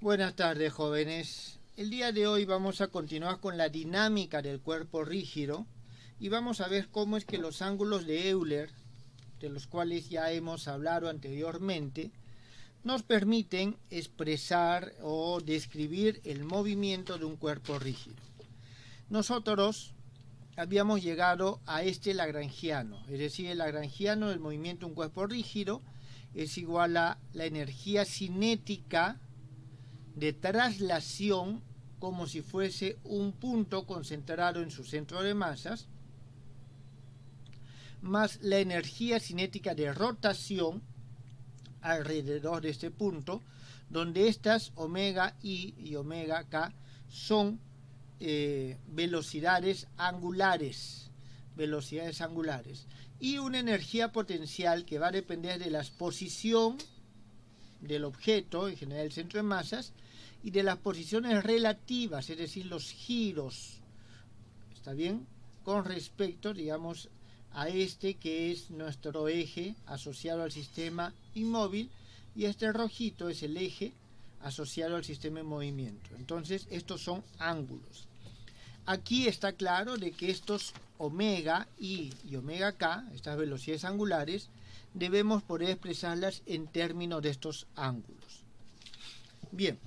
Buenas tardes, jóvenes. El día de hoy vamos a continuar con la dinámica del cuerpo rígido y vamos a ver cómo es que los ángulos de Euler, de los cuales ya hemos hablado anteriormente, nos permiten expresar o describir el movimiento de un cuerpo rígido. Nosotros habíamos llegado a este lagrangiano, es decir, el lagrangiano del movimiento de un cuerpo rígido es igual a la energía cinética de traslación como si fuese un punto concentrado en su centro de masas, más la energía cinética de rotación alrededor de este punto, donde estas omega i y omega k son velocidades angulares, y una energía potencial que va a depender de la posición del objeto, en general el centro de masas, y de las posiciones relativas, es decir, los giros, ¿está bien?, con respecto, digamos, a este que es nuestro eje asociado al sistema inmóvil, y este rojito es el eje asociado al sistema en movimiento. Entonces, estos son ángulos. Aquí está claro de que estos omega i y omega k, estas velocidades angulares, debemos poder expresarlas en términos de estos ángulos. Bien,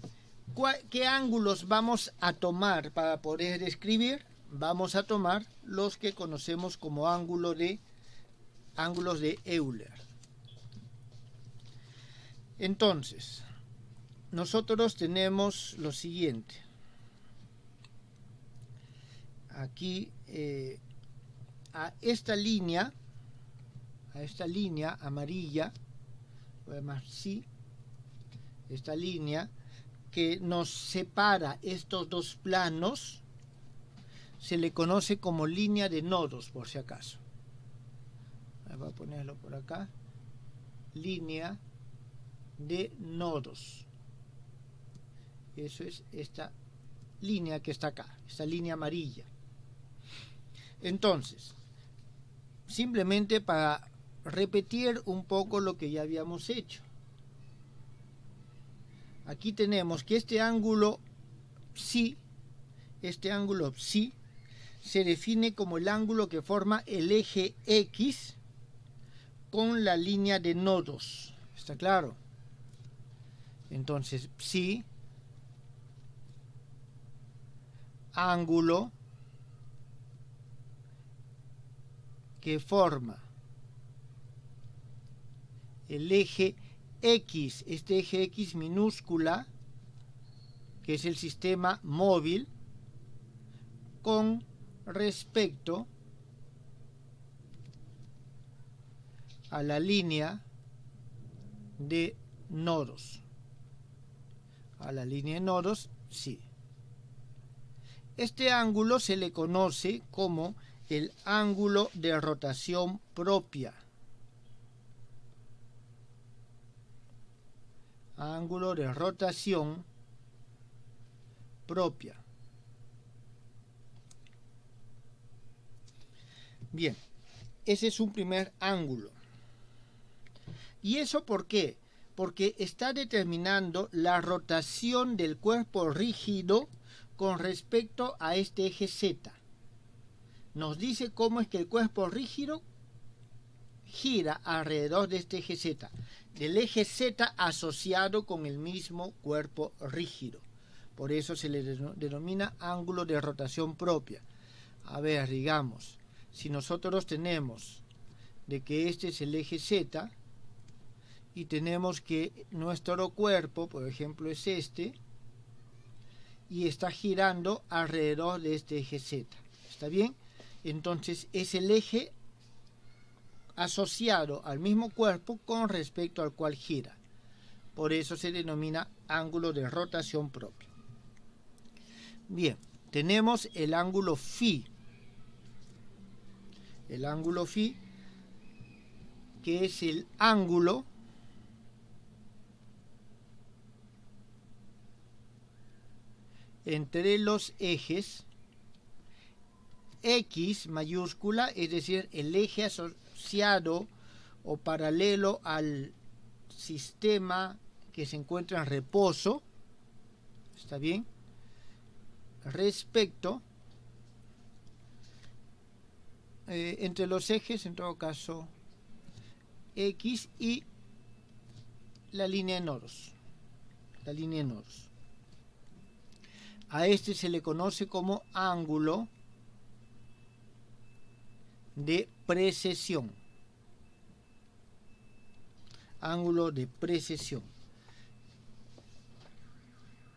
¿qué ángulos vamos a tomar para poder describir? Vamos a tomar los que conocemos como ángulos de Euler. Entonces, nosotros tenemos lo siguiente. Aquí, a esta línea amarilla, además sí, esta línea que nos separa estos dos planos, se le conoce como línea de nodos, por si acaso. Voy a ponerlo por acá. Línea de nodos. Eso es esta línea que está acá, esta línea amarilla. Entonces, simplemente para repetir un poco lo que ya habíamos hecho. Aquí tenemos que este ángulo psi se define como el ángulo que forma el eje X con la línea de nodos. ¿Está claro? Entonces, psi, ángulo que forma el eje X, este eje X minúscula, que es el sistema móvil, con respecto a la línea de nodos. A la línea de nodos, sí. Este ángulo se le conoce como el ángulo de rotación propia. Ángulo de rotación propia. Bien, ese es un primer ángulo. ¿Y eso por qué? Porque está determinando la rotación del cuerpo rígido con respecto a este eje Z. Nos dice cómo es que el cuerpo rígido gira alrededor de este eje Z, del eje Z asociado con el mismo cuerpo rígido. Por eso se le denomina ángulo de rotación propia. A ver, digamos, si nosotros tenemos de que este es el eje Z y tenemos que nuestro cuerpo, por ejemplo, es este, y está girando alrededor de este eje Z. ¿Está bien? Entonces es el eje asociado al mismo cuerpo con respecto al cual gira. Por eso se denomina ángulo de rotación propia. Bien, tenemos el ángulo phi. El ángulo phi, que es el ángulo entre los ejes X mayúscula, es decir, el eje asociado o paralelo al sistema que se encuentra en reposo, ¿está bien? Respecto entre los ejes, en todo caso, X y la línea de nodos. A este se le conoce como ángulo de precesión. Ángulo de precesión.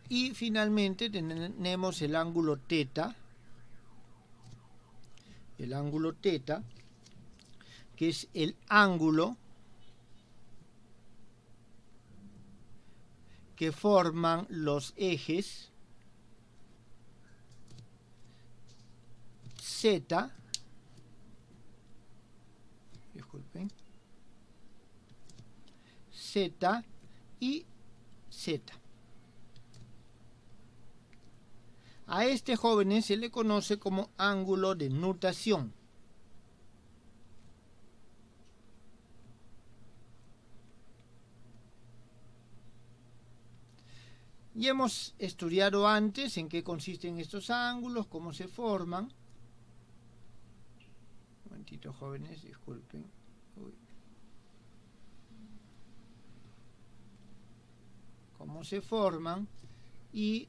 Y finalmente tenemos el ángulo teta. El ángulo teta, que es el ángulo que forman los ejes Z, disculpen, Z y Z. A este, jóvenes, se le conoce como ángulo de nutación. Y hemos estudiado antes en qué consisten estos ángulos, cómo se forman. Un momentito, jóvenes, disculpen. Cómo se forman y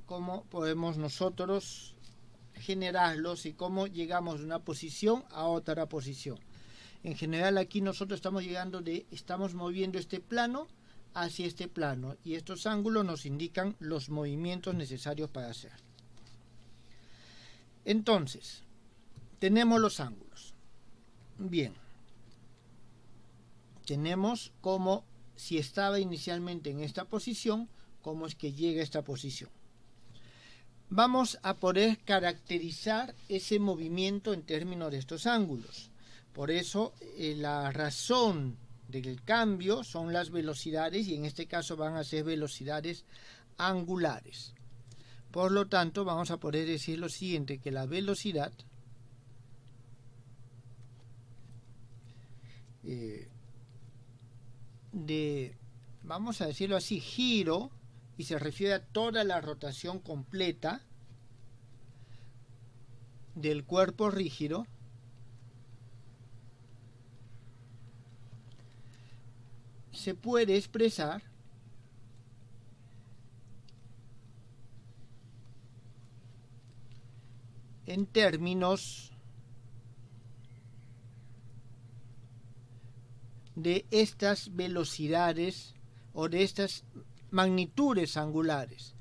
cómo podemos nosotros generarlos y cómo llegamos de una posición a otra posición. En general aquí nosotros estamos moviendo este plano hacia este plano y estos ángulos nos indican los movimientos necesarios para hacer. Entonces, tenemos los ángulos. Bien. Tenemos como si estaba inicialmente en esta posición, cómo es que llega a esta posición. Vamos a poder caracterizar ese movimiento en términos de estos ángulos. Por eso la razón del cambio son las velocidades y en este caso van a ser velocidades angulares. Por lo tanto, vamos a poder decir lo siguiente, que la velocidad vamos a decirlo así, giro, y se refiere a toda la rotación completa del cuerpo rígido, se puede expresar en términos de estas velocidades o de estas magnitudes angulares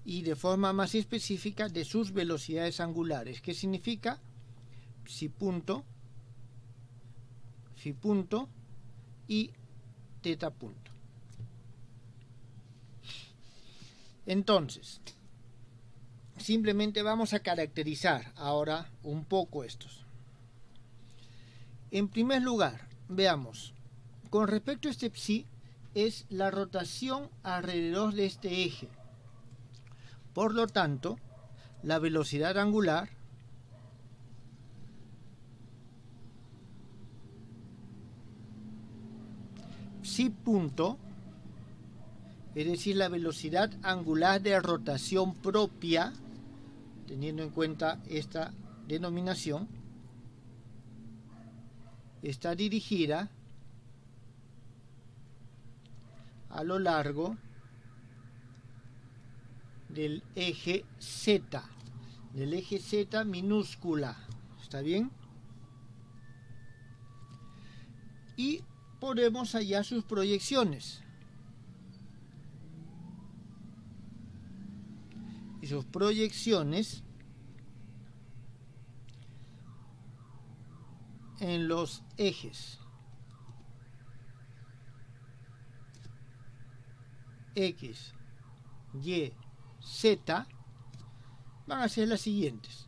y de forma más específica de sus velocidades angulares. ¿Qué significa? Psi punto, Phi punto y teta punto. Entonces, simplemente vamos a caracterizar ahora un poco estos. En primer lugar, veamos, con respecto a este psi, es la rotación alrededor de este eje. Por lo tanto, la velocidad angular psi punto, es decir, la velocidad angular de rotación propia, teniendo en cuenta esta denominación, está dirigida a lo largo del eje Z, minúscula, ¿está bien? Y podemos hallar sus proyecciones. Y sus proyecciones en los ejes X, Y, Z van a ser las siguientes.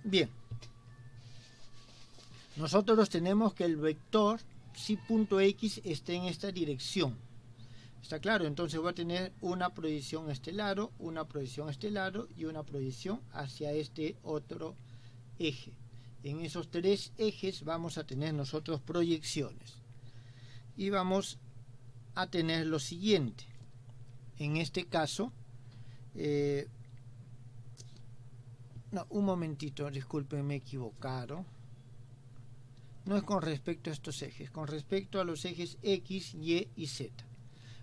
Bien, nosotros tenemos que el vector psi.x esté en esta dirección. ¿Está claro? Entonces voy a tener una proyección estelaro, una proyección estelaro y una proyección hacia este otro eje. En esos tres ejes vamos a tener nosotros proyecciones. Y vamos a tener lo siguiente. en este caso, no, un momentito, disculpen, me he equivocado. No es con respecto a estos ejes, con respecto a los ejes X, Y y Z.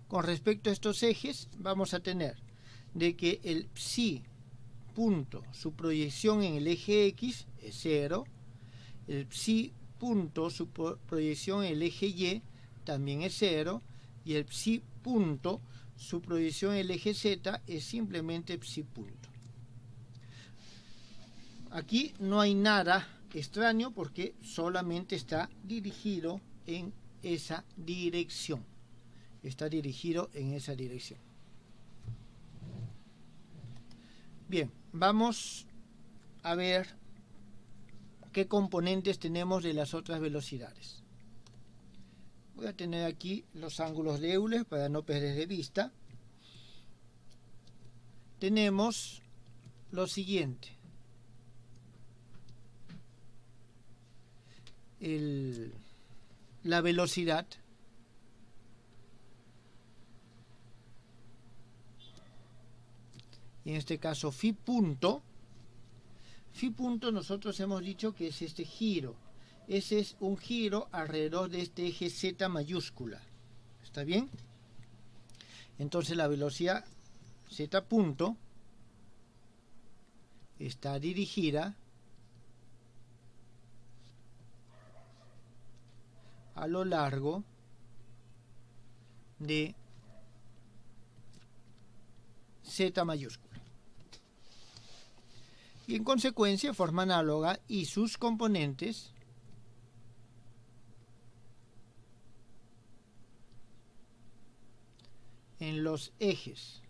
Con respecto a estos ejes, vamos a tener de que el psi punto, su proyección en el eje X es 0, el psi punto, su proyección en el eje Y también es 0, y el psi punto, su proyección en el eje Z es simplemente psi punto. Aquí no hay nada extraño porque solamente está dirigido en esa dirección. Está dirigido en esa dirección. Bien, vamos a ver qué componentes tenemos de las otras velocidades. Voy a tener aquí los ángulos de Euler para no perder de vista. Tenemos lo siguiente. La velocidad y en este caso phi punto nosotros hemos dicho que es este giro. Ese es un giro alrededor de este eje Z mayúscula. ¿Está bien? Entonces la velocidad Z punto está dirigida a lo largo de Z mayúscula. Y en consecuencia, forma análoga y sus componentes en los ejes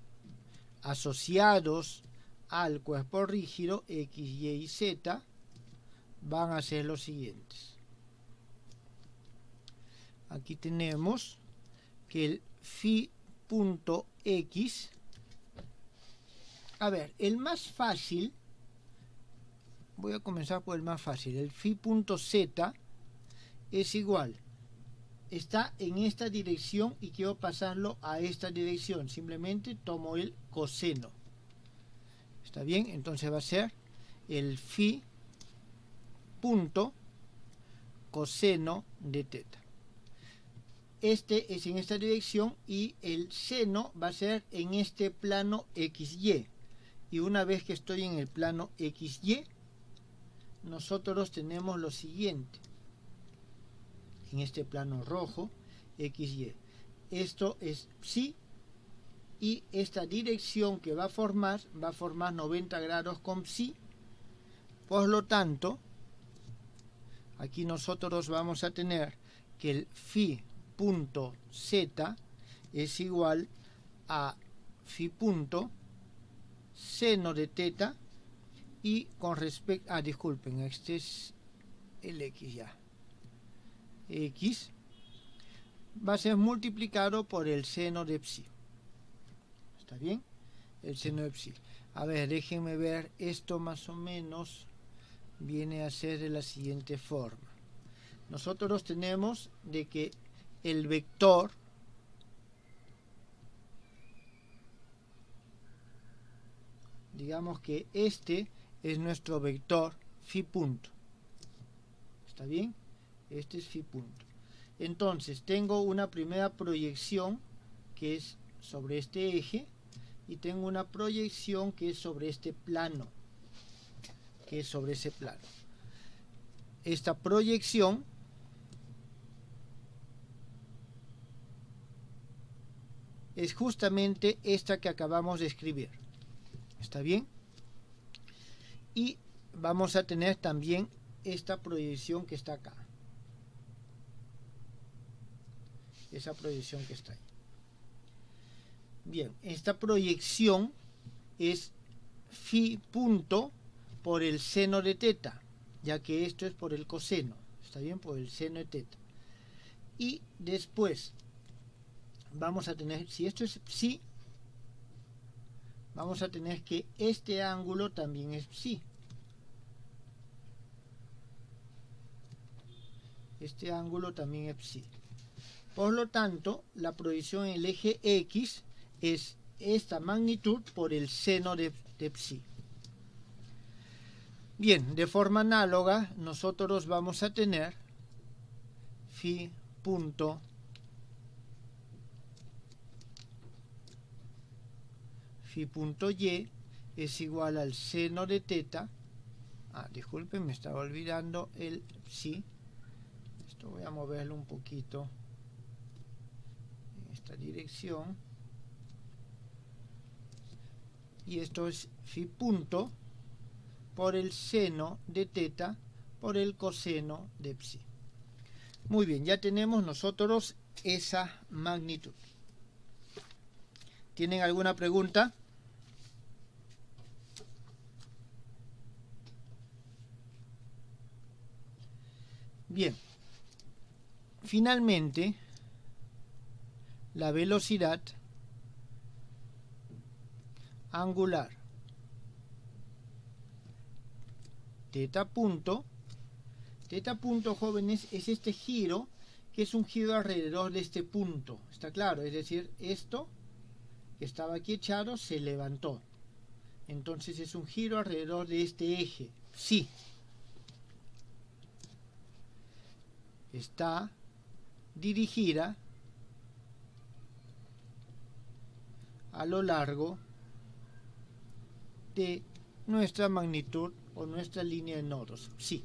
asociados al cuerpo rígido X, Y y Z van a ser los siguientes. Aquí tenemos que el phi punto X, a ver, el más fácil, voy a comenzar por el más fácil, el phi punto Z es igual, está en esta dirección y quiero pasarlo a esta dirección, simplemente tomo el coseno. ¿Está bien? Entonces va a ser el phi punto coseno de teta. Este es en esta dirección y el seno va a ser en este plano XY. Y una vez que estoy en el plano XY, nosotros tenemos lo siguiente. En este plano rojo, XY. Esto es psi y esta dirección que va a formar 90 grados con psi. Por lo tanto, aquí nosotros vamos a tener que el phi punto Z es igual a phi punto seno de teta y con respecto, disculpen, este es el X ya. X va a ser multiplicado por el seno de psi. ¿Está bien? El seno de psi. A ver, déjenme ver, esto más o menos viene a ser de la siguiente forma. Nosotros tenemos de que el vector digamos que este es nuestro vector phi punto. ¿Está bien? Este es phi punto. Entonces tengo una primera proyección que es sobre este eje y tengo una proyección que es sobre este plano, que es sobre ese plano. Esta proyección es justamente esta que acabamos de escribir. ¿Está bien? Y vamos a tener también esta proyección que está acá. Esa proyección que está ahí. Bien, esta proyección es phi punto por el seno de teta, ya que esto es por el coseno. ¿Está bien? Por el seno de teta. Y después vamos a tener, si esto es psi, vamos a tener que este ángulo también es psi. Este ángulo también es psi. Por lo tanto, la proyección en el eje X es esta magnitud por el seno de psi. Bien, de forma análoga nosotros vamos a tener phi punto y es igual al seno de teta. Disculpen, me estaba olvidando el psi. Esto voy a moverlo un poquito en esta dirección. Y esto es phi punto por el seno de teta por el coseno de psi. Muy bien, ya tenemos nosotros esa magnitud. ¿Tienen alguna pregunta? Bien. Finalmente, la velocidad angular teta punto, jóvenes, es este giro, que es un giro alrededor de este punto, ¿está claro? Es decir, esto que estaba aquí echado se levantó, entonces es un giro alrededor de este eje, sí, está dirigida a lo largo de nuestra magnitud o nuestra línea de nodos, sí.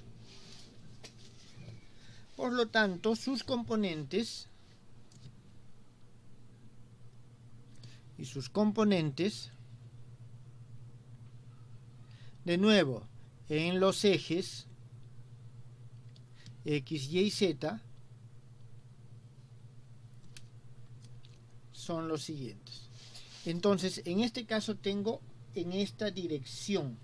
Por lo tanto, sus componentes de nuevo en los ejes X, Y y Z son los siguientes. Entonces, en este caso tengo en esta dirección.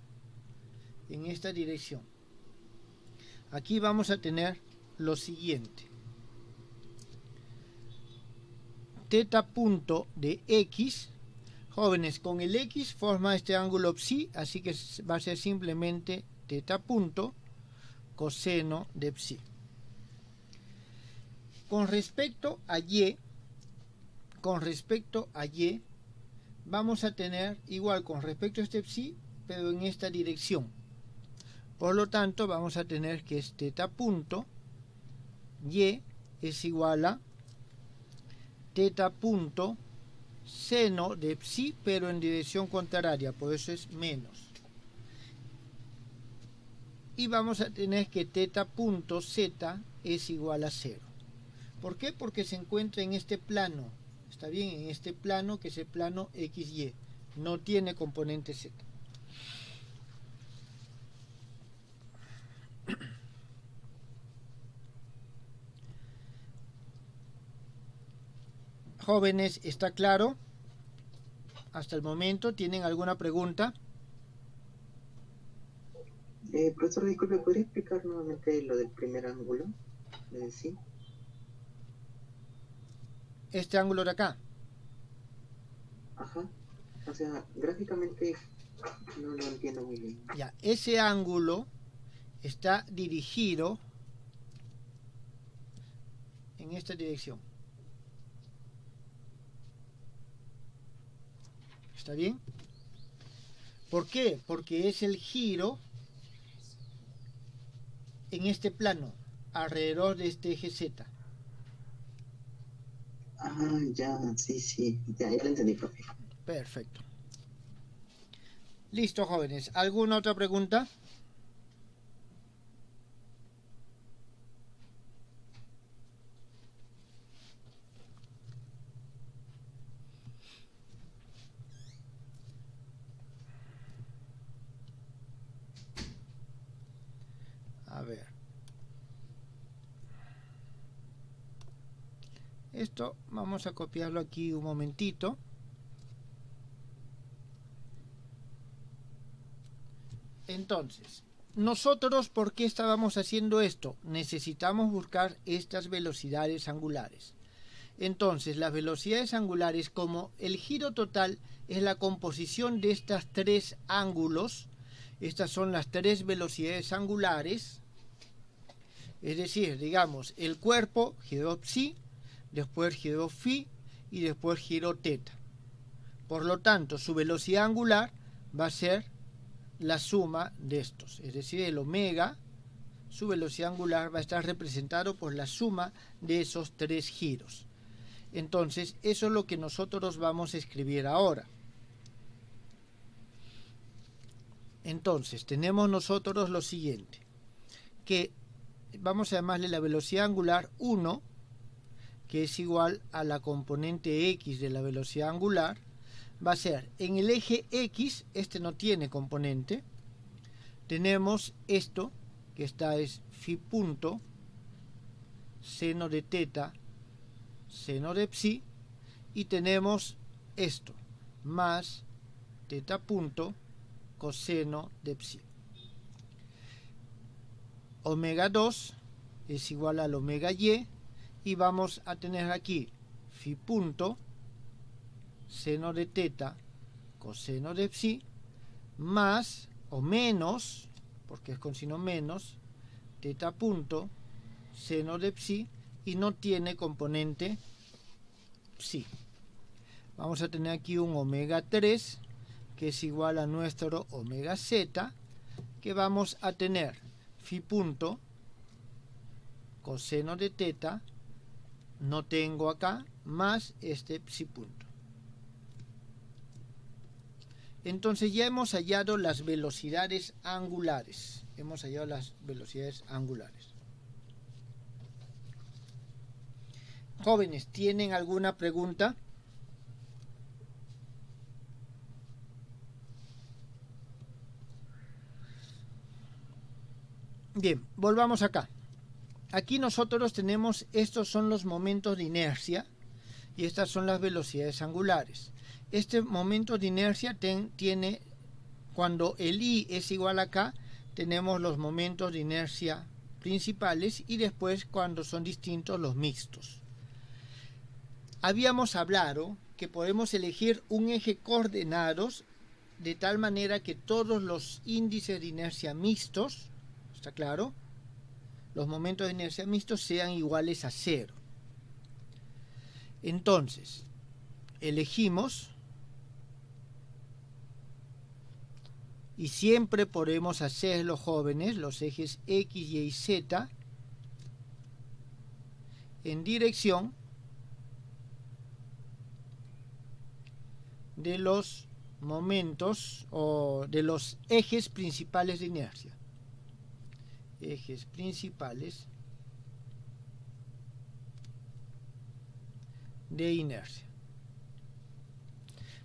Aquí vamos a tener lo siguiente. Teta punto de X, jóvenes, con el X forma este ángulo psi, así que va a ser simplemente teta punto coseno de psi. Con respecto a Y, vamos a tener igual con respecto a este psi, pero en esta dirección. Por lo tanto, vamos a tener que es teta punto y es igual a teta punto seno de psi, pero en dirección contraria, por eso es menos. Y vamos a tener que teta punto z es igual a 0. ¿Por qué? Porque se encuentra en este plano. Está bien, en este plano que es el plano XY. No tiene componente z. Jóvenes, ¿está claro? Hasta el momento, ¿tienen alguna pregunta? Profesor, disculpe, ¿podría explicar nuevamente lo del primer ángulo? Sí. Este ángulo de acá. Ajá. O sea, gráficamente no lo entiendo muy bien. Ya, ese ángulo está dirigido en esta dirección. ¿Está bien? ¿Por qué? Porque es el giro en este plano, alrededor de este eje Z. Ah, ya, sí, ya lo entendí, profe. Perfecto. Listo, jóvenes. ¿Alguna otra pregunta? A ver. Esto vamos a copiarlo aquí un momentito. Entonces, nosotros, ¿por qué estábamos haciendo esto? Necesitamos buscar estas velocidades angulares. Entonces, las velocidades angulares, como el giro total es la composición de estas tres ángulos, estas son las tres velocidades angulares, es decir, digamos, el cuerpo giró psi, después giró phi y después giró teta. Por lo tanto, su velocidad angular va a ser la suma de estos, es decir, el omega, su velocidad angular va a estar representado por la suma de esos 3 giros. Entonces, eso es lo que nosotros vamos a escribir ahora. Entonces, tenemos nosotros lo siguiente, que vamos a llamarle la velocidad angular 1, que es igual a la componente x de la velocidad angular, va a ser en el eje x, este no tiene componente, tenemos esto, que está es phi punto, seno de teta, seno de psi, y tenemos esto, más teta punto, coseno de psi. Omega 2 es igual al omega y, y vamos a tener aquí phi punto, seno de teta, coseno de psi, más o menos, porque es con signo menos, teta punto, seno de psi, y no tiene componente psi. Vamos a tener aquí un omega 3, que es igual a nuestro omega z, que vamos a tener phi punto, coseno de teta, no tengo acá, más este psi punto. Entonces ya hemos hallado las velocidades angulares. Hemos hallado las velocidades angulares. Jóvenes, ¿tienen alguna pregunta? Bien, volvamos acá. Aquí nosotros tenemos, estos son los momentos de inercia y estas son las velocidades angulares. Este momento de inercia tiene, cuando el i es igual a k, tenemos los momentos de inercia principales y después cuando son distintos los mixtos. Habíamos hablado que podemos elegir un eje coordenados de tal manera que todos los índices de inercia mixtos, ¿está claro?, los momentos de inercia mixtos sean iguales a 0. Entonces, elegimos y siempre podemos hacerlo, jóvenes, los ejes X, Y y Z en dirección de los momentos o de los ejes principales de inercia. Ejes principales de inercia.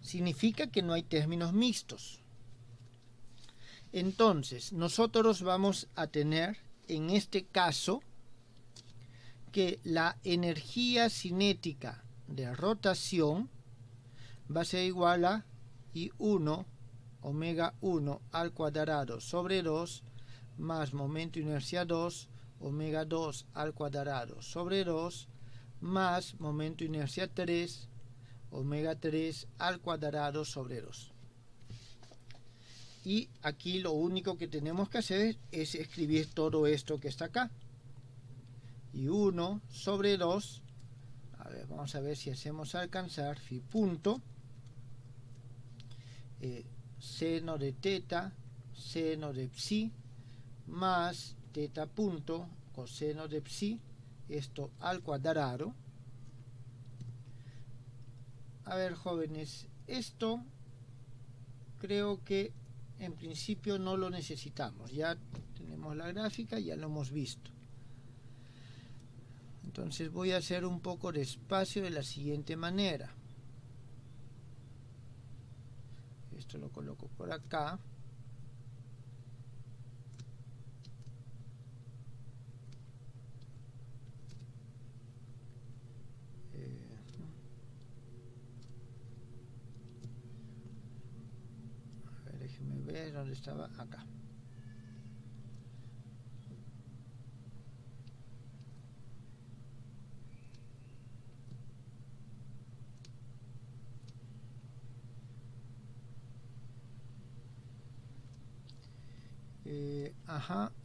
Significa que no hay términos mixtos. Entonces, nosotros vamos a tener, en este caso, que la energía cinética de rotación va a ser igual a I1 omega 1 al cuadrado sobre 2 más momento inercia 2 omega 2 al cuadrado sobre 2 más momento inercia 3 omega 3 al cuadrado sobre 2. Y aquí lo único que tenemos que hacer es escribir todo esto que está acá. Y 1 sobre 2, a ver, vamos a ver si hacemos alcanzar phi punto, seno de teta, seno de psi, más teta punto, coseno de psi, esto al cuadrado. A ver, jóvenes, esto creo que en principio no lo necesitamos, ya tenemos la gráfica, ya lo hemos visto. Entonces voy a hacer un poco de espacio de la siguiente manera. Esto lo coloco por acá. A ver, déjenme ver dónde estaba. Acá.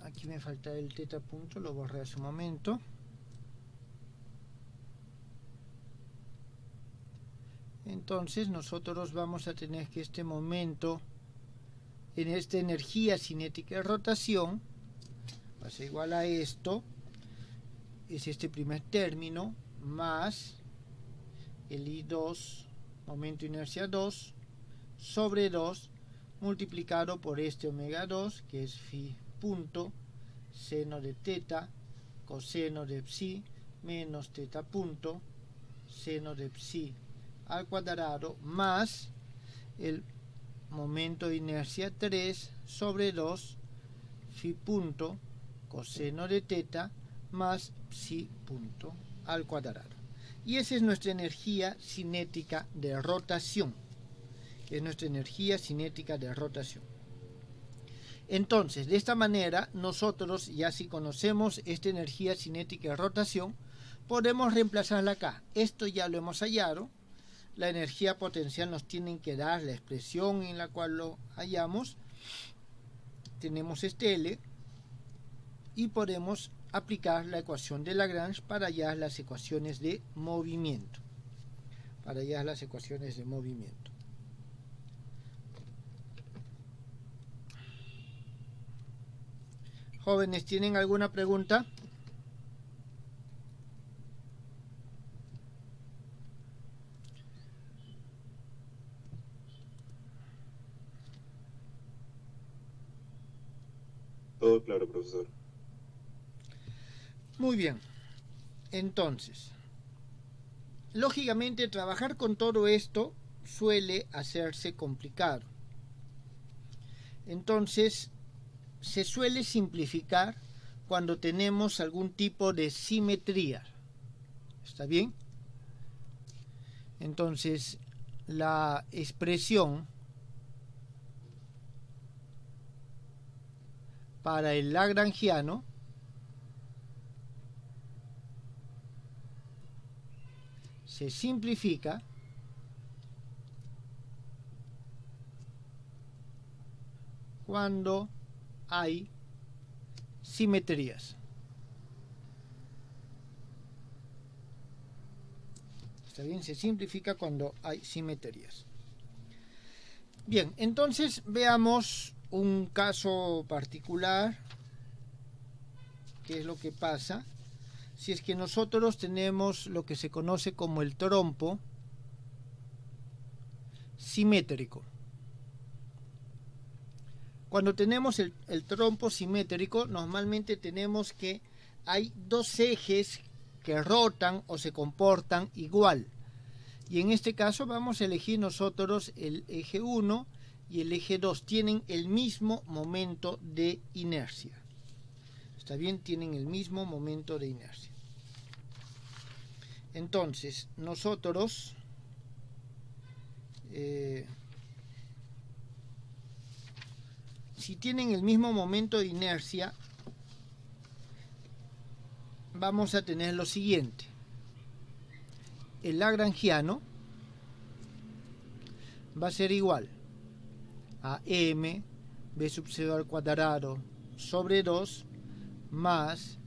Aquí me falta el teta punto, lo borré hace un momento. Entonces nosotros vamos a tener que este momento, en esta energía cinética de rotación, va a ser igual a esto, es este primer término, más el I2, momento inercia 2, sobre 2, multiplicado por este omega 2, que es phi punto, seno de teta, coseno de psi, menos teta punto, seno de psi al cuadrado, más el momento de inercia 3 sobre 2, phi punto, coseno de teta, más psi punto al cuadrado. Y esa es nuestra energía cinética de rotación. Es nuestra energía cinética de rotación. Entonces, de esta manera, nosotros, ya si conocemos esta energía cinética de rotación, podemos reemplazarla acá. Esto ya lo hemos hallado. La energía potencial nos tienen que dar la expresión en la cual lo hallamos. Tenemos este L y podemos aplicar la ecuación de Lagrange para hallar las ecuaciones de movimiento. Jóvenes, ¿tienen alguna pregunta? Todo claro, profesor. Muy bien. Entonces, lógicamente trabajar con todo esto suele hacerse complicado. Entonces, se suele simplificar cuando tenemos algún tipo de simetría. ¿Está bien? Entonces, la expresión para el lagrangiano se simplifica cuando hay simetrías. ¿Está bien? Se simplifica cuando hay simetrías. Bien, entonces veamos un caso particular. ¿Qué es lo que pasa? Si es que nosotros tenemos lo que se conoce como el trompo simétrico. Cuando tenemos el trompo simétrico, normalmente tenemos que hay dos ejes que rotan o se comportan igual. Y en este caso vamos a elegir nosotros el eje 1 y el eje 2. Tienen el mismo momento de inercia. ¿Está bien? Tienen el mismo momento de inercia. Entonces, nosotros si tienen el mismo momento de inercia, vamos a tener lo siguiente. El lagrangiano va a ser igual a m b sub 0 al cuadrado sobre 2 más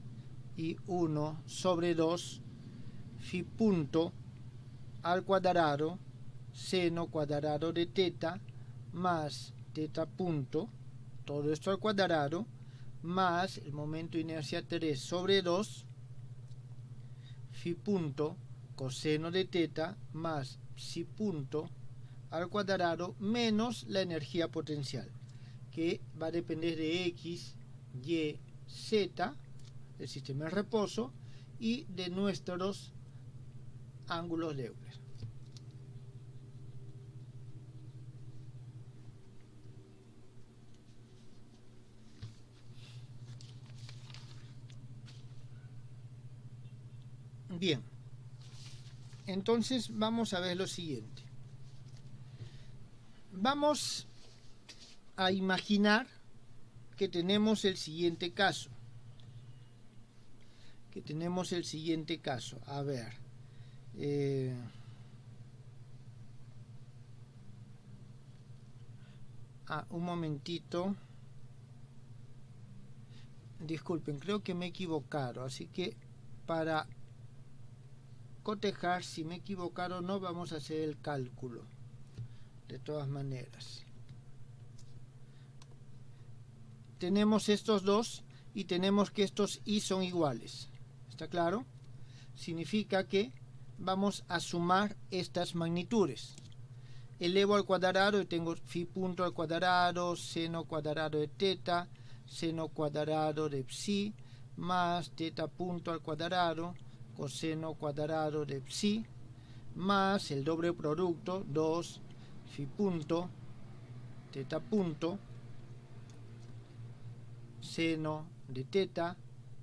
I1 sobre 2 phi punto al cuadrado seno cuadrado de teta más teta punto, todo esto al cuadrado, más el momento de inercia 3 sobre 2 phi punto coseno de teta más psi punto al cuadrado menos la energía potencial, que va a depender de x, y, z, el sistema de reposo, y de nuestros ángulos de Euler. Bien, entonces vamos a ver lo siguiente. Vamos a imaginar que tenemos el siguiente caso. A ver. Un momentito. Disculpen, creo que me he equivocado. Así que para cotejar si me he equivocado o no. Vamos a hacer el cálculo de todas maneras. Tenemos estos dos y tenemos que estos y son iguales. ¿Está claro? Significa que vamos a sumar estas magnitudes. Elevo al cuadrado y tengo phi punto al cuadrado, seno cuadrado de teta, seno cuadrado de psi, más teta punto al cuadrado, coseno cuadrado de psi, más el doble producto, 2 phi punto, teta punto, seno de teta,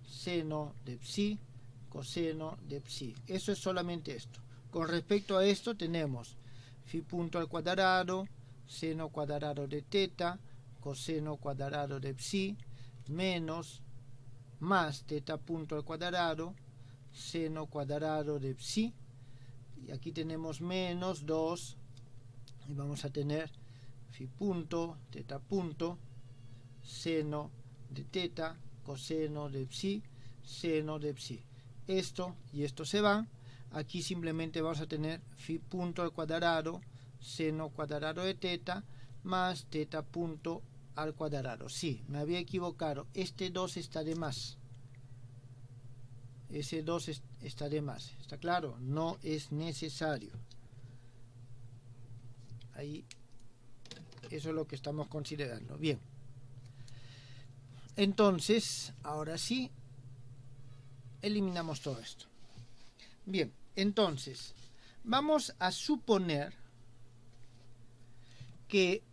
seno de psi, coseno de psi. Eso es solamente esto. Con respecto a esto tenemos phi punto al cuadrado, seno cuadrado de teta, coseno cuadrado de psi, menos, más teta punto al cuadrado, seno cuadrado de psi, y aquí tenemos menos 2, y vamos a tener phi punto, teta punto, seno de teta, coseno de psi, seno de psi. Esto y esto se van. Aquí simplemente vamos a tener phi punto al cuadrado, seno cuadrado de teta, más teta punto al cuadrado. Sí, me había equivocado. Este 2 está de más. Ese 2 está de más. ¿Está claro? No es necesario. Ahí, eso es lo que estamos considerando. Bien. Entonces, ahora sí, eliminamos todo esto. Bien, entonces, vamos a suponer que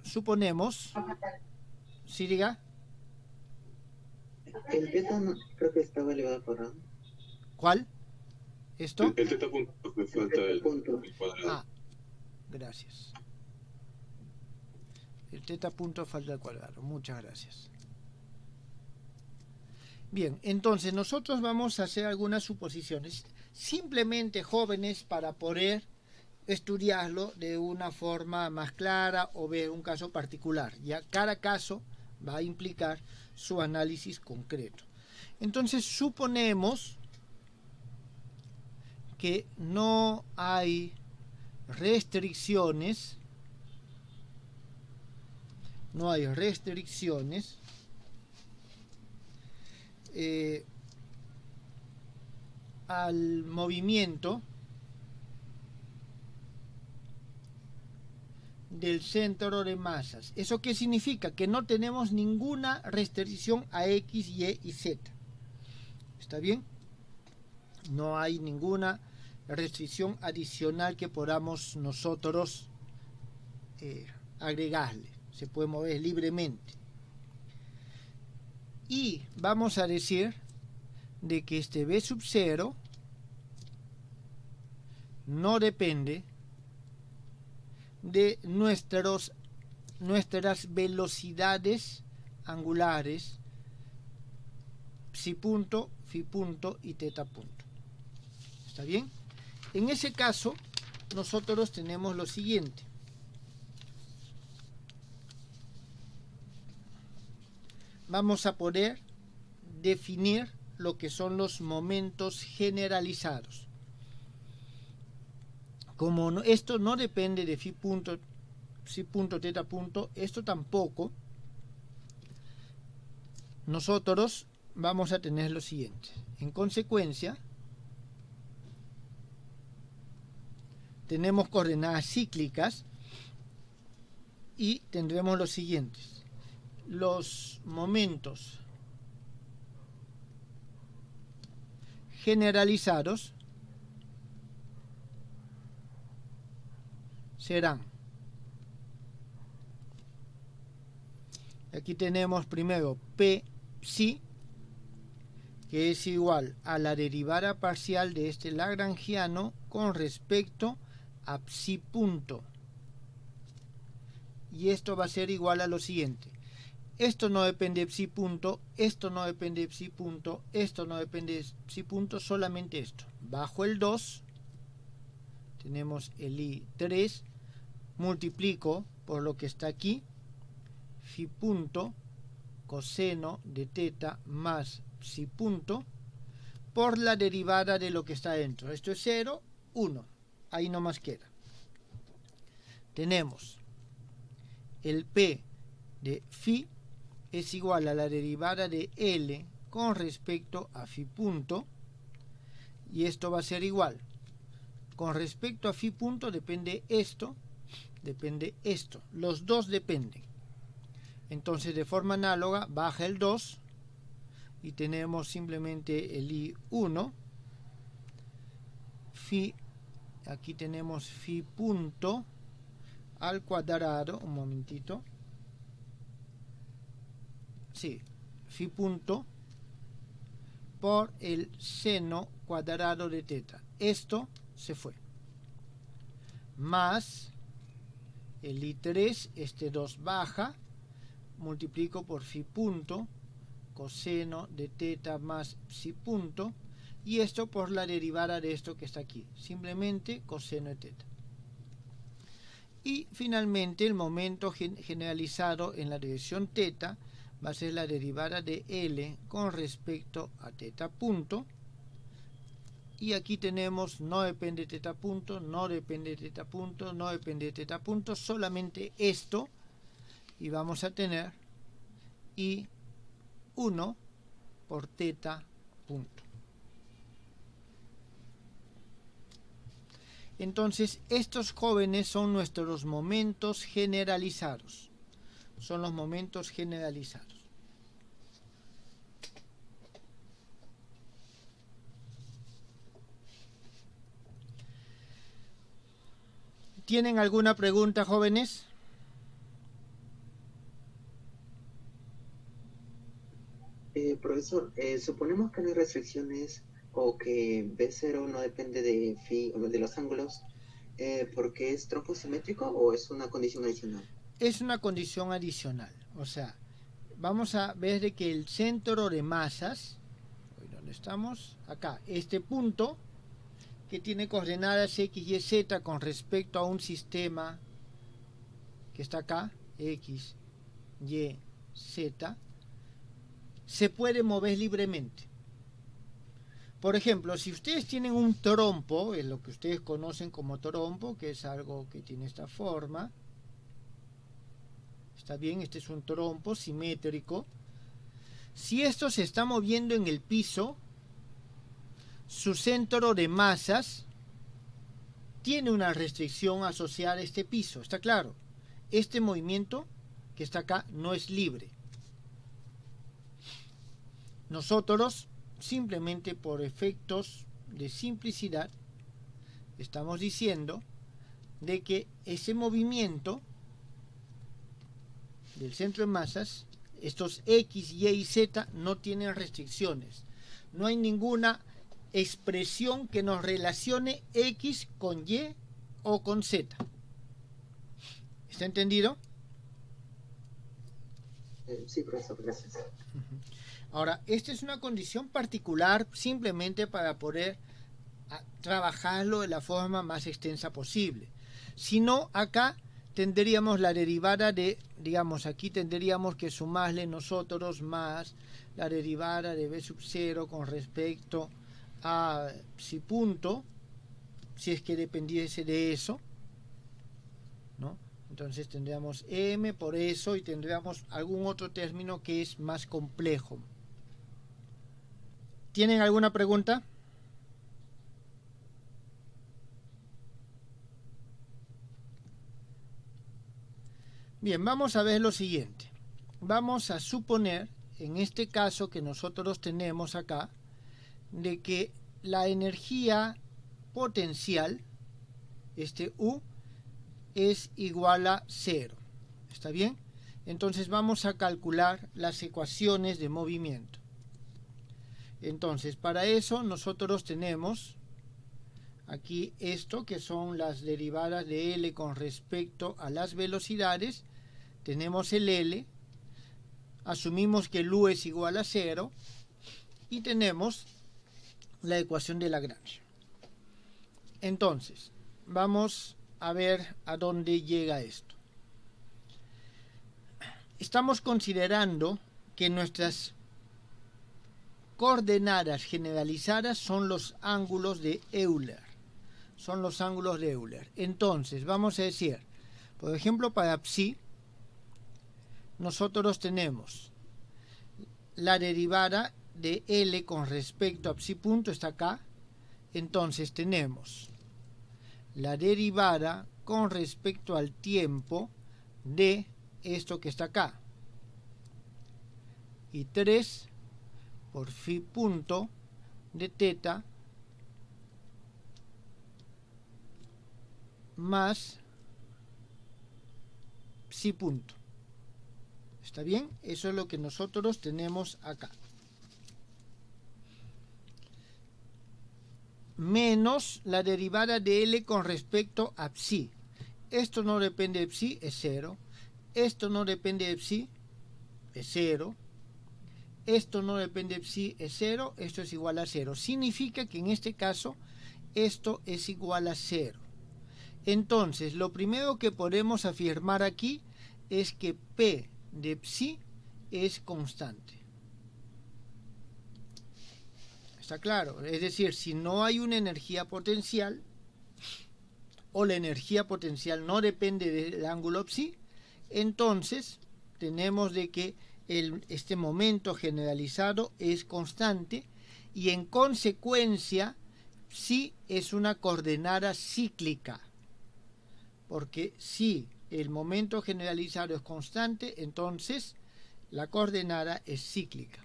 suponemos, ¿sí diga? El beta no, creo que estaba elevado por A. ¿Cuál? ¿Esto? El teta punto, me falta el cuadrado. Ah, gracias. El teta punto falta el cuadrado. Muchas gracias. Bien, entonces nosotros vamos a hacer algunas suposiciones, simplemente jóvenes, para poder estudiarlo de una forma más clara o ver un caso particular. Ya cada caso va a implicar su análisis concreto. Entonces suponemos que no hay restricciones, al movimiento del centro de masas. ¿Eso qué significa? Que no tenemos ninguna restricción a X, Y y Z. ¿Está bien? No hay ninguna restricción adicional que podamos nosotros agregarle. Se puede mover libremente. Y vamos a decir de que este V sub 0 no depende de nuestras velocidades angulares psi punto, phi punto y teta punto. ¿Está bien? En ese caso, nosotros tenemos lo siguiente. Vamos a poder definir lo que son los momentos generalizados. Como esto no depende de phi punto, teta punto, esto tampoco, nosotros vamos a tener lo siguiente. En consecuencia, tenemos coordenadas cíclicas y tendremos los siguientes. Los momentos generalizados serán, aquí tenemos primero P psi, que es igual a la derivada parcial de este lagrangiano con respecto a psi punto, y esto va a ser igual a lo siguiente. Esto no depende de psi punto, esto no depende de psi punto, esto no depende de psi punto, solamente esto. Bajo el 2 tenemos el I3, multiplico por lo que está aquí, phi punto coseno de teta más psi punto por la derivada de lo que está dentro. Esto es 0, 1. Ahí nomás queda. Tenemos el P de phi es igual a la derivada de L con respecto a phi punto. Y esto va a ser igual. Con respecto a phi punto depende esto, depende esto. Los dos dependen. Entonces de forma análoga baja el 2 y tenemos simplemente el I1. Phi, aquí tenemos phi punto al cuadrado, un momentito. Sí, phi punto por el seno cuadrado de teta. Esto se fue. Más el I3, este 2 baja, multiplico por phi punto, coseno de teta más psi punto, y esto por la derivada de esto que está aquí, simplemente coseno de teta. Y finalmente el momento generalizado en la dirección teta va a ser la derivada de L con respecto a teta punto. Y aquí tenemos no depende de teta punto, no depende de teta punto, no depende de teta punto, solamente esto. Y vamos a tener I1 por teta punto. Entonces, estos jóvenes son nuestros momentos generalizados. Son los momentos generalizados. ¿Tienen alguna pregunta, jóvenes? Profesor, suponemos que no hay restricciones o que B0 no depende de phi o de los ángulos porque es trompo simétrico o es una condición adicional. Es una condición adicional. O sea, vamos a ver de que el centro de masas, ¿dónde estamos? Acá, este punto que tiene coordenadas X, Y, Z con respecto a un sistema que está acá, X, Y, Z, se puede mover libremente. Por ejemplo, si ustedes tienen un trompo, es lo que ustedes conocen como trompo, que es algo que tiene esta forma, está bien, este es un trompo simétrico. Si esto se está moviendo en el piso, su centro de masas tiene una restricción asociada a este piso, está claro. Este movimiento que está acá no es libre. Nosotros, simplemente por efectos de simplicidad, estamos diciendo de que ese movimiento del centro de masas, estos X, Y y Z no tienen restricciones. No hay ninguna expresión que nos relacione X con Y o con Z. ¿Está entendido? Sí, profesor, gracias. Ahora, esta es una condición particular simplemente para poder trabajarlo de la forma más extensa posible. Si no, acá tendríamos la derivada de, digamos, aquí tendríamos que sumarle nosotros más la derivada de B sub 0 con respecto a psi punto, si es que dependiese de eso, ¿no? Entonces tendríamos M por eso y tendríamos algún otro término que es más complejo. ¿Tienen alguna pregunta? Bien, vamos a ver lo siguiente. Vamos a suponer, en este caso que nosotros tenemos acá, de que la energía potencial, este U, es igual a 0. ¿Está bien? Entonces vamos a calcular las ecuaciones de movimiento. Entonces, para eso nosotros tenemos aquí esto, que son las derivadas de L con respecto a las velocidades. Tenemos el L, asumimos que el U es igual a 0 y tenemos la ecuación de Lagrange. Entonces, vamos a ver a dónde llega esto. Estamos considerando que nuestras coordenadas generalizadas son los ángulos de Euler. Son los ángulos de Euler. Entonces, vamos a decir, por ejemplo, para psi, nosotros tenemos la derivada de L con respecto a psi punto, está acá. Entonces tenemos la derivada con respecto al tiempo de esto que está acá. Y 3 por phi punto de teta más psi punto. ¿Está bien? Eso es lo que nosotros tenemos acá. Menos la derivada de L con respecto a psi. Esto no depende de psi, es 0. Esto no depende de psi, es 0. Esto no depende de psi, es 0. Esto es igual a 0. Significa que en este caso esto es igual a 0. Entonces, lo primero que podemos afirmar aquí es que P de psi es constante. ¿Está claro? Es decir, si no hay una energía potencial o la energía potencial no depende del ángulo psi, entonces tenemos de que este momento generalizado es constante y en consecuencia psi es una coordenada cíclica. Porque si el momento generalizado es constante, entonces la coordenada es cíclica.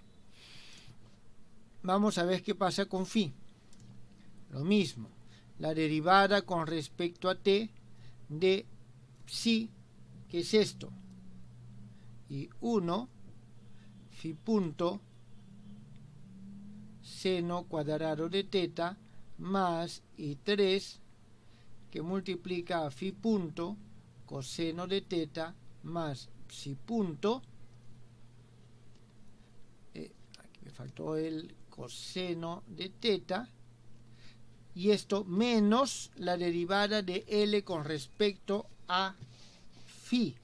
Vamos a ver qué pasa con phi. Lo mismo, la derivada con respecto a t de psi, que es esto, y 1 phi punto seno cuadrado de teta más y 3 que multiplica a phi punto coseno de teta más psi punto, aquí me faltó el coseno de teta, y esto menos la derivada de L con respecto a phi.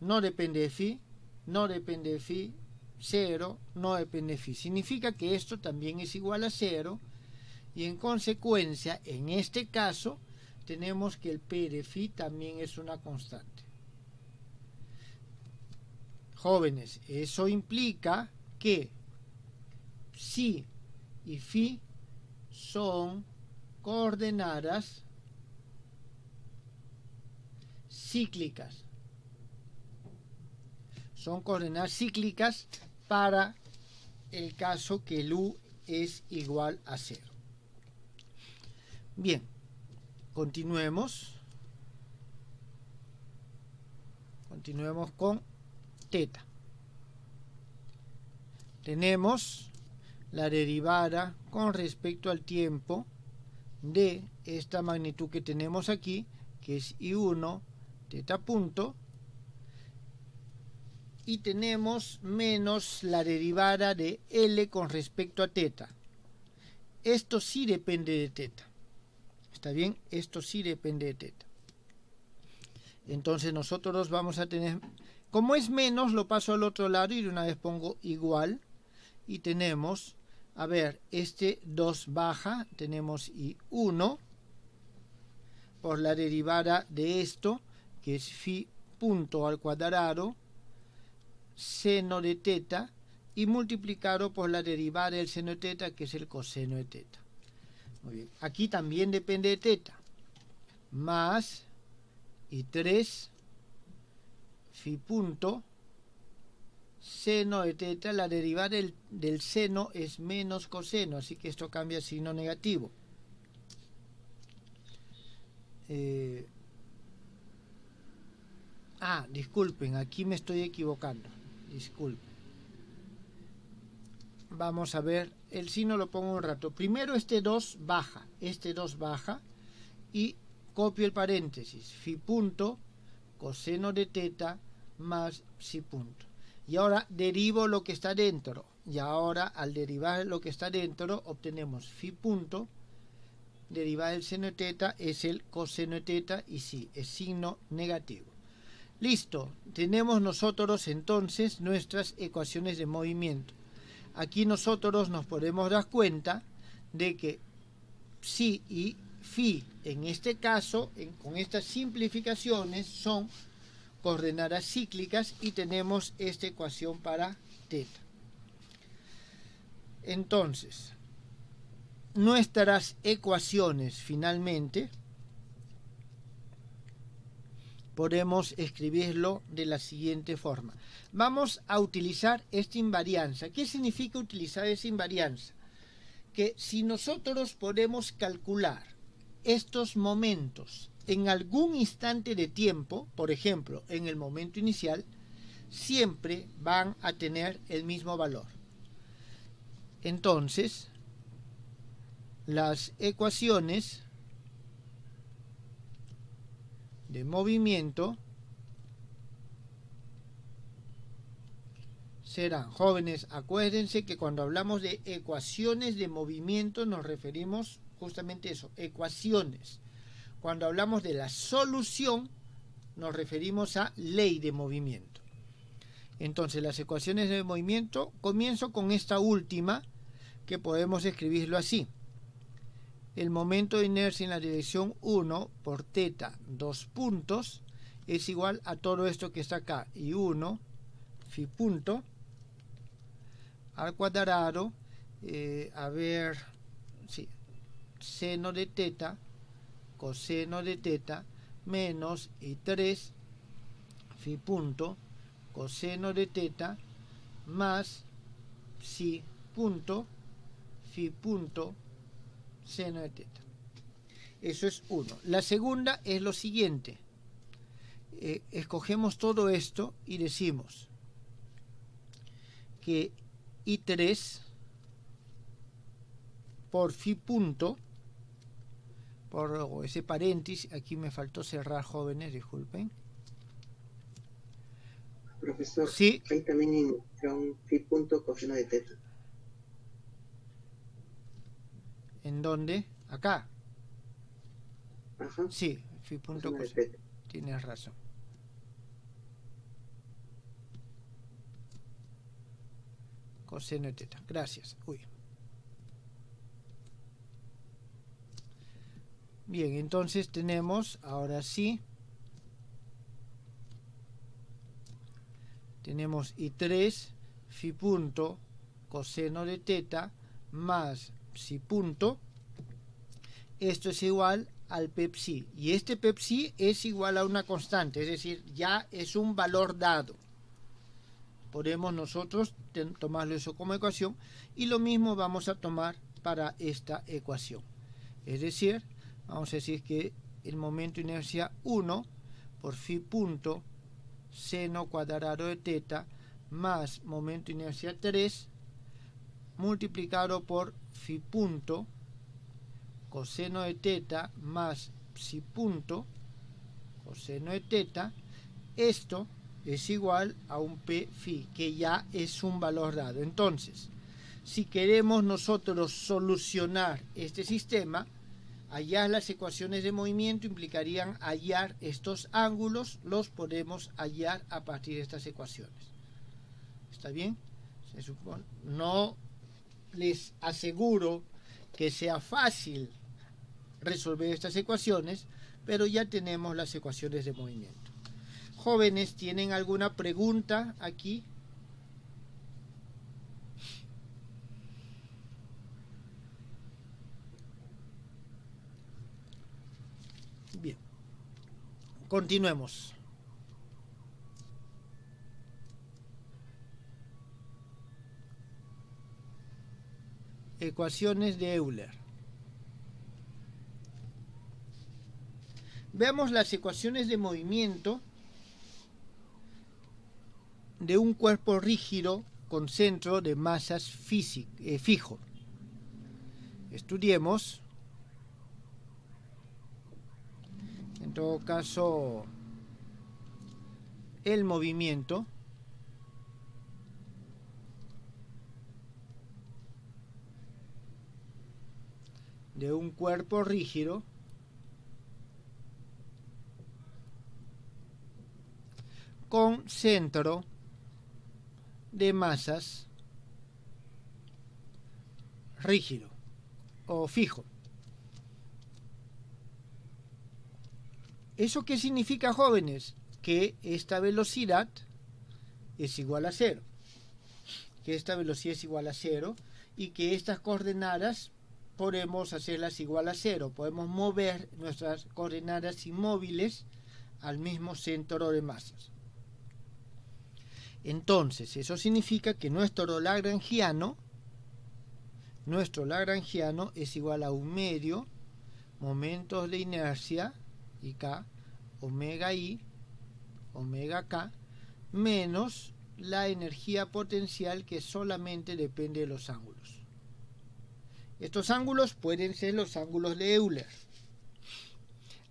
No depende de phi, no depende de phi, 0, no depende de phi. Significa que esto también es igual a 0 y en consecuencia, en este caso, tenemos que el P de phi también es una constante. Jóvenes, eso implica que psi y phi son coordenadas cíclicas. Son coordenadas cíclicas para el caso que el U es igual a 0. Bien, continuemos. Continuemos con teta. Tenemos la derivada con respecto al tiempo de esta magnitud que tenemos aquí, que es I1 teta punto, y tenemos menos la derivada de L con respecto a teta. Esto sí depende de teta. ¿Está bien? Esto sí depende de teta. Entonces nosotros vamos a tener, como es menos, lo paso al otro lado y de una vez pongo igual. Y tenemos, a ver, este 2 baja, tenemos I1 por la derivada de esto, que es phi punto al cuadrado, seno de teta, y multiplicado por la derivada del seno de teta, que es el coseno de teta. Muy bien, aquí también depende de teta, más y 3 phi punto seno de teta, la derivada del seno es menos coseno, así que esto cambia a signo negativo. Disculpen, aquí me estoy equivocando, disculpen. Vamos a ver, el signo lo pongo un rato. Primero este 2 baja, y copio el paréntesis, phi punto coseno de teta más psi punto. Y ahora derivo lo que está dentro. Y ahora al derivar lo que está dentro obtenemos phi punto, derivada del seno de teta es el coseno de teta y sí, es signo negativo. Listo, tenemos nosotros entonces nuestras ecuaciones de movimiento. Aquí nosotros nos podemos dar cuenta de que psi y phi, en este caso, con estas simplificaciones, son coordenadas cíclicas y tenemos esta ecuación para teta. Entonces, nuestras ecuaciones finalmente podemos escribirlo de la siguiente forma. Vamos a utilizar esta invarianza. ¿Qué significa utilizar esa invarianza? Que si nosotros podemos calcular estos momentos en algún instante de tiempo, por ejemplo, en el momento inicial, siempre van a tener el mismo valor. Entonces, las ecuaciones de movimiento serán, jóvenes, acuérdense que cuando hablamos de ecuaciones de movimiento nos referimos justamente a eso, ecuaciones. Cuando hablamos de la solución nos referimos a ley de movimiento. Entonces las ecuaciones de movimiento, comienzo con esta última, que podemos escribirlo así. El momento de inercia en la dirección 1 por teta, 2 puntos, es igual a todo esto que está acá, y 1 phi punto al cuadrado, seno de teta, coseno de teta, menos i3 phi punto, coseno de teta, más psi punto, phi punto, seno de teta. Eso es uno. La segunda es lo siguiente. Escogemos todo esto y decimos que I3 por phi punto, por ese paréntesis, aquí me faltó cerrar, jóvenes, disculpen. Profesor, sí. Hay también un phi punto coseno de teta. ¿En dónde? Acá. Ajá. Sí, phi punto Coseno coseno. Tienes razón. Coseno de teta. Gracias. Uy. Bien, entonces tenemos, ahora sí, tenemos I3 phi punto coseno de teta más psi punto. Esto es igual al psi. Y este psi es igual a una constante, es decir, ya es un valor dado. Podemos nosotros tomarlo eso como ecuación y lo mismo vamos a tomar para esta ecuación. Es decir, vamos a decir que el momento de inercia 1 por phi punto seno cuadrado de teta más momento de inercia 3 multiplicado por phi punto coseno de teta más psi punto coseno de teta. Esto es igual a un p phi, que ya es un valor dado. Entonces, si queremos nosotros solucionar este sistema, hallar las ecuaciones de movimiento implicarían hallar estos ángulos, los podemos hallar a partir de estas ecuaciones. ¿Está bien? Se supone, no les aseguro que sea fácil resolver estas ecuaciones, pero ya tenemos las ecuaciones de movimiento. Jóvenes, ¿tienen alguna pregunta aquí? Bien, continuemos. Ecuaciones de Euler. Veamos las ecuaciones de movimiento de un cuerpo rígido con centro de masas fijo. Estudiemos, en todo caso, el movimiento de un cuerpo rígido con centro de masas rígido o fijo. ¿Eso qué significa, jóvenes? Que esta velocidad es igual a 0. Que esta velocidad es igual a 0 y que estas coordenadas podemos hacerlas igual a 0. Podemos mover nuestras coordenadas inmóviles al mismo centro de masas. Entonces, eso significa que nuestro lagrangiano es igual a 1/2 momentos de inercia, IK, omega I, omega K, menos la energía potencial, que solamente depende de los ángulos. Estos ángulos pueden ser los ángulos de Euler.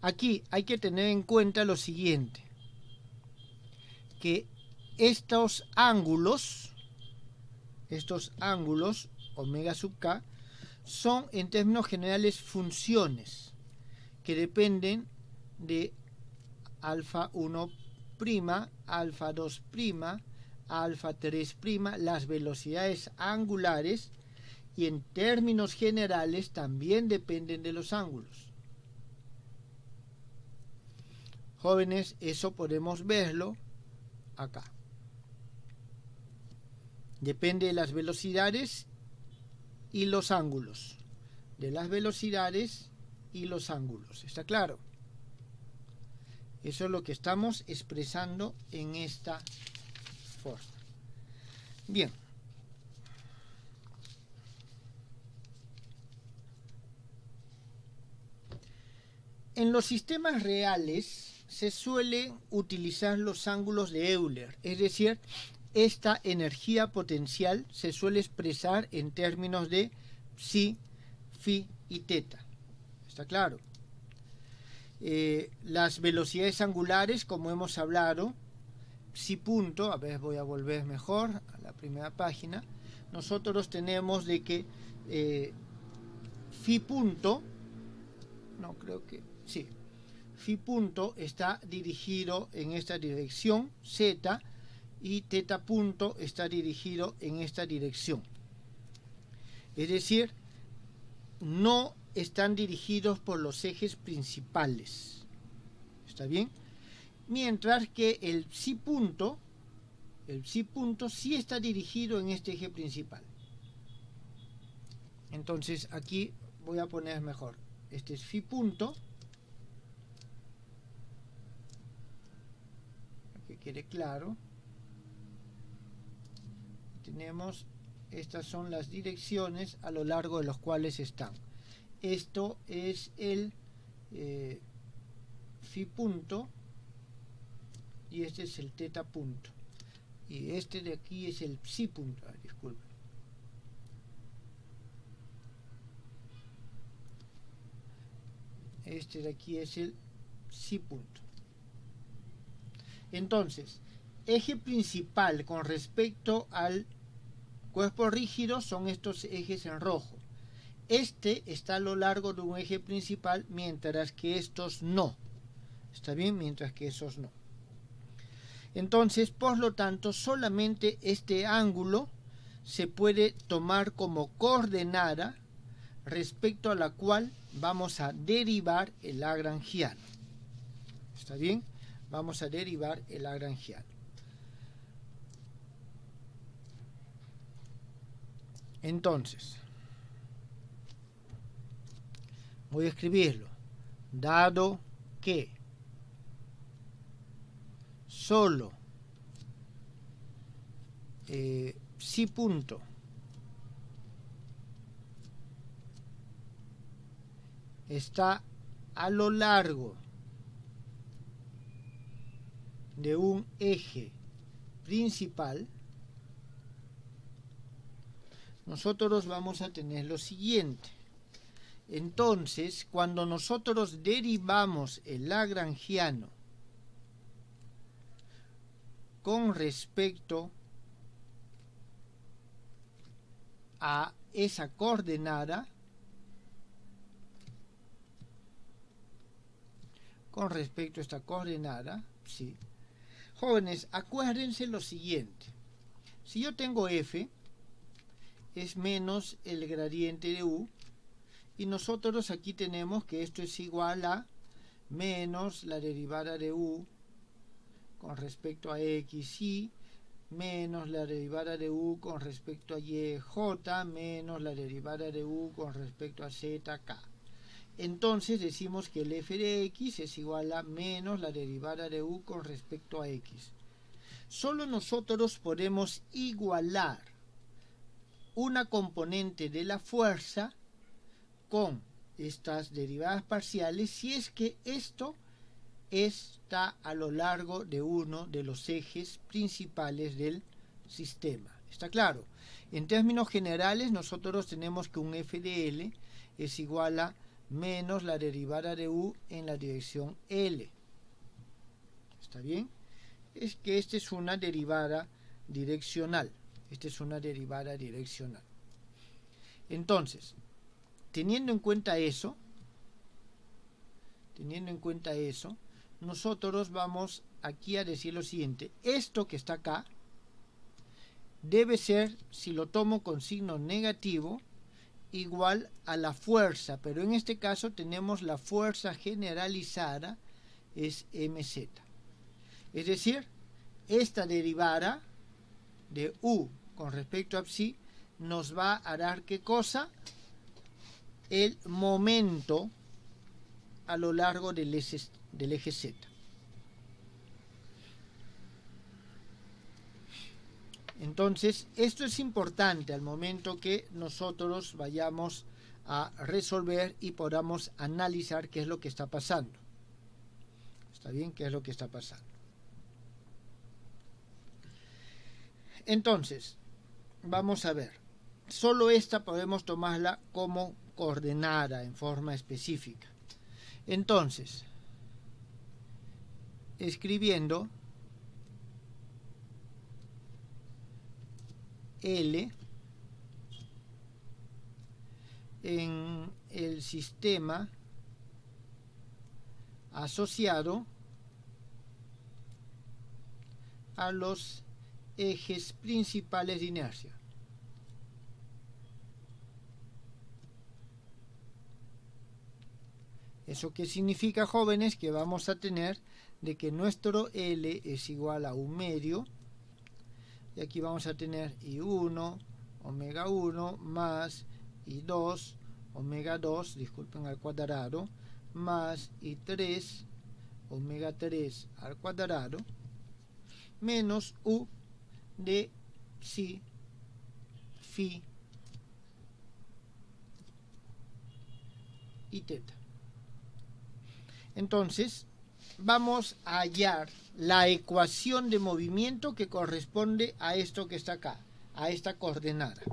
Aquí hay que tener en cuenta lo siguiente, que estos ángulos, omega sub K, son en términos generales funciones que dependen de alfa 1', alfa 2', alfa 3', las velocidades angulares, y en términos generales también dependen de los ángulos. Jóvenes, eso podemos verlo acá. Depende de las velocidades y los ángulos. De las velocidades y los ángulos. ¿Está claro? Eso es lo que estamos expresando en esta forma. Bien. En los sistemas reales se suelen utilizar los ángulos de Euler, es decir, esta energía potencial se suele expresar en términos de psi, phi y teta. ¿Está claro? Las velocidades angulares, como hemos hablado, psi punto, a ver, voy a volver mejor a la primera página, nosotros tenemos de que phi punto, no creo que, sí, phi punto está dirigido en esta dirección, z, y teta punto está dirigido en esta dirección. Es decir, no están dirigidos por los ejes principales. ¿Está bien? Mientras que el psi punto sí está dirigido en este eje principal. Entonces aquí voy a poner mejor. Este es phi punto. Para que quede claro. Tenemos, estas son las direcciones a lo largo de los cuales están. Esto es el phi punto y este es el teta punto. Y este de aquí es el psi punto. Disculpen. Este de aquí es el psi punto. Entonces, eje principal con respecto al cuerpo rígido son estos ejes en rojo. Este está a lo largo de un eje principal, mientras que estos no. ¿Está bien? Mientras que esos no. Entonces, por lo tanto, solamente este ángulo se puede tomar como coordenada respecto a la cual vamos a derivar el lagrangiano. ¿Está bien? Vamos a derivar el lagrangiano. Entonces, voy a escribirlo. Dado que solo psi punto está a lo largo de un eje principal, nosotros vamos a tener lo siguiente. Entonces, cuando nosotros derivamos el lagrangiano con respecto a esa coordenada, sí. Jóvenes, acuérdense lo siguiente. Si yo tengo f, es menos el gradiente de u, y nosotros aquí tenemos que esto es igual a menos la derivada de u con respecto a x, y menos la derivada de u con respecto a y, j, menos la derivada de u con respecto a z, k. Entonces decimos que el f de x es igual a menos la derivada de u con respecto a x. Solo nosotros podemos igualar una componente de la fuerza con estas derivadas parciales si es que esto está a lo largo de uno de los ejes principales del sistema. ¿Está claro? En términos generales, nosotros tenemos que un f de L es igual a menos la derivada de u en la dirección L. ¿Está bien? Es que esta es una derivada direccional. Esta es una derivada direccional. Entonces, teniendo en cuenta eso, nosotros vamos aquí a decir lo siguiente. Esto que está acá debe ser, si lo tomo con signo negativo, igual a la fuerza, pero en este caso tenemos la fuerza generalizada, es mz. Es decir, esta derivada de u con respecto a psi nos va a dar ¿qué cosa? El momento a lo largo del eje z. Entonces, esto es importante al momento que nosotros vayamos a resolver y podamos analizar qué es lo que está pasando. ¿Está bien? ¿Qué es lo que está pasando? Entonces, vamos a ver. Solo esta podemos tomarla como coordenada en forma específica. Entonces, escribiendo L en el sistema asociado a los ejes principales de inercia. ¿Eso qué significa, jóvenes? Que vamos a tener de que nuestro L es igual a 1 medio, y aquí vamos a tener I1, omega 1, más I2, omega 2, disculpen, al cuadrado, más I3, omega 3 al cuadrado, menos U de psi, phi y teta. Entonces, vamos a hallar la ecuación de movimiento que corresponde a esto que está acá, a esta coordenada.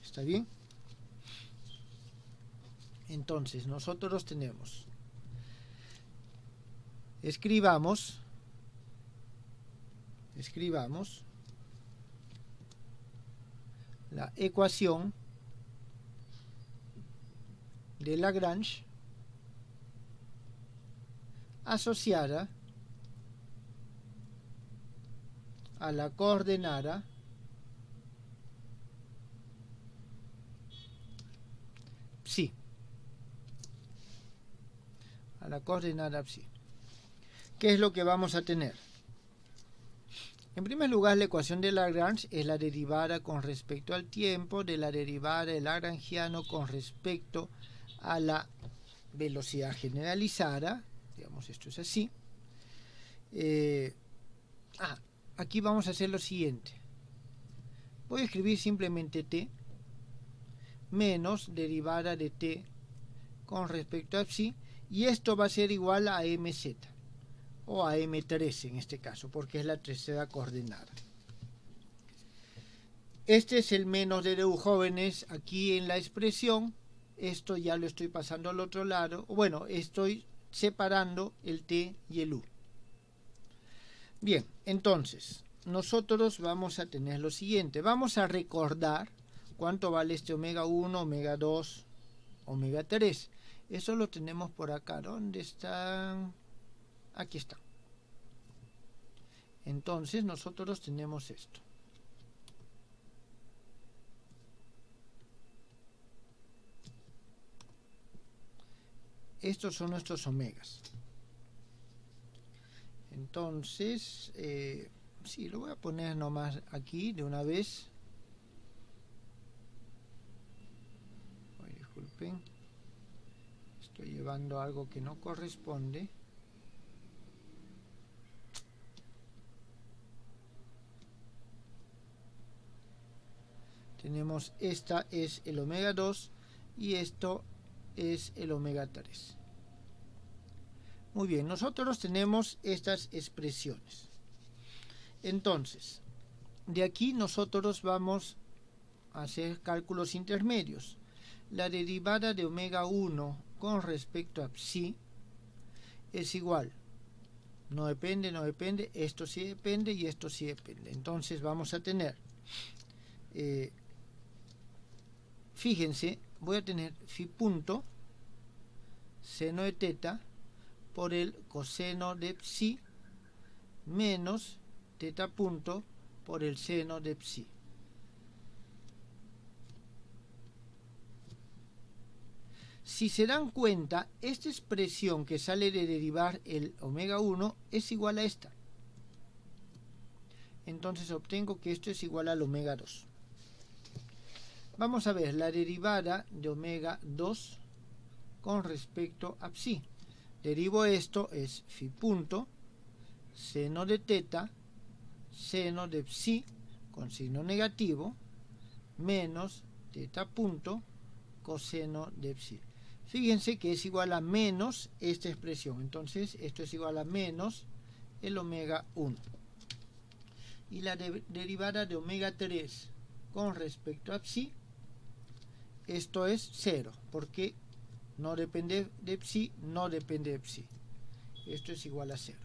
¿Está bien? Entonces, nosotros tenemos, escribamos la ecuación de Lagrange asociada a la coordenada psi. A la coordenada psi. ¿Qué es lo que vamos a tener? En primer lugar, la ecuación de Lagrange es la derivada con respecto al tiempo de la derivada del lagrangiano con respecto a la velocidad generalizada. Digamos, esto es así. Aquí vamos a hacer lo siguiente. Voy a escribir simplemente t menos derivada de t con respecto a psi, y esto va a ser igual a mz, o a m3 en este caso, porque es la tercera coordenada. Este es el menos de du, jóvenes, aquí en la expresión. Esto ya lo estoy pasando al otro lado. Bueno, estoy separando el t y el u. Bien, entonces, nosotros vamos a tener lo siguiente. Vamos a recordar cuánto vale este omega 1, omega 2, omega 3. Eso lo tenemos por acá. ¿Dónde está? Aquí está. Entonces nosotros tenemos esto. Estos son nuestros omegas. Entonces, sí, lo voy a poner nomás aquí de una vez. Ay, disculpen. Estoy llevando algo que no corresponde. Tenemos, esta es el omega 2 y esto es el omega 3. Muy bien, nosotros tenemos estas expresiones. Entonces, de aquí nosotros vamos a hacer cálculos intermedios. La derivada de omega 1 con respecto a psi es igual. No depende, no depende, esto sí depende y esto sí depende. Entonces vamos a tener, fíjense, voy a tener phi punto seno de teta por el coseno de psi menos teta punto por el seno de psi. Si se dan cuenta, esta expresión que sale de derivar el omega 1 es igual a esta. Entonces obtengo que esto es igual al omega 2. Vamos a ver la derivada de omega 2 con respecto a psi. Derivo esto, es phi punto seno de teta seno de psi con signo negativo menos teta punto coseno de psi. Fíjense que es igual a menos esta expresión. Entonces esto es igual a menos el omega 1. Y la derivada de omega 3 con respecto a psi, esto es 0, porque no depende de psi, no depende de psi. Esto es igual a 0.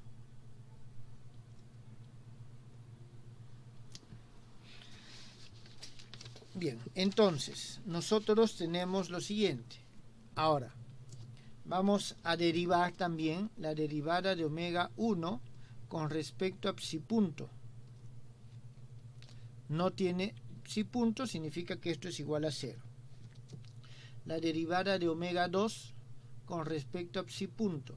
Bien, entonces nosotros tenemos lo siguiente. Ahora, vamos a derivar también la derivada de omega 1 con respecto a psi punto. No tiene psi punto, significa que esto es igual a 0. La derivada de omega 2 con respecto a psi punto.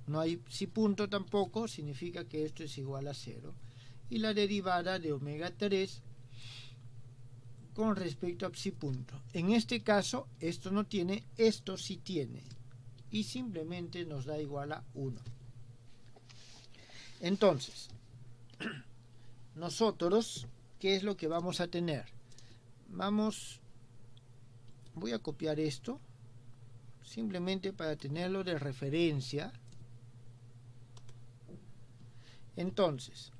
No hay psi punto tampoco, significa que esto es igual a 0. Y la derivada de omega 3 con respecto a psi punto. En este caso, esto no tiene, esto sí tiene. Y simplemente nos da igual a 1. Entonces, nosotros, ¿qué es lo que vamos a tener? Voy a copiar esto, simplemente para tenerlo de referencia. Entonces,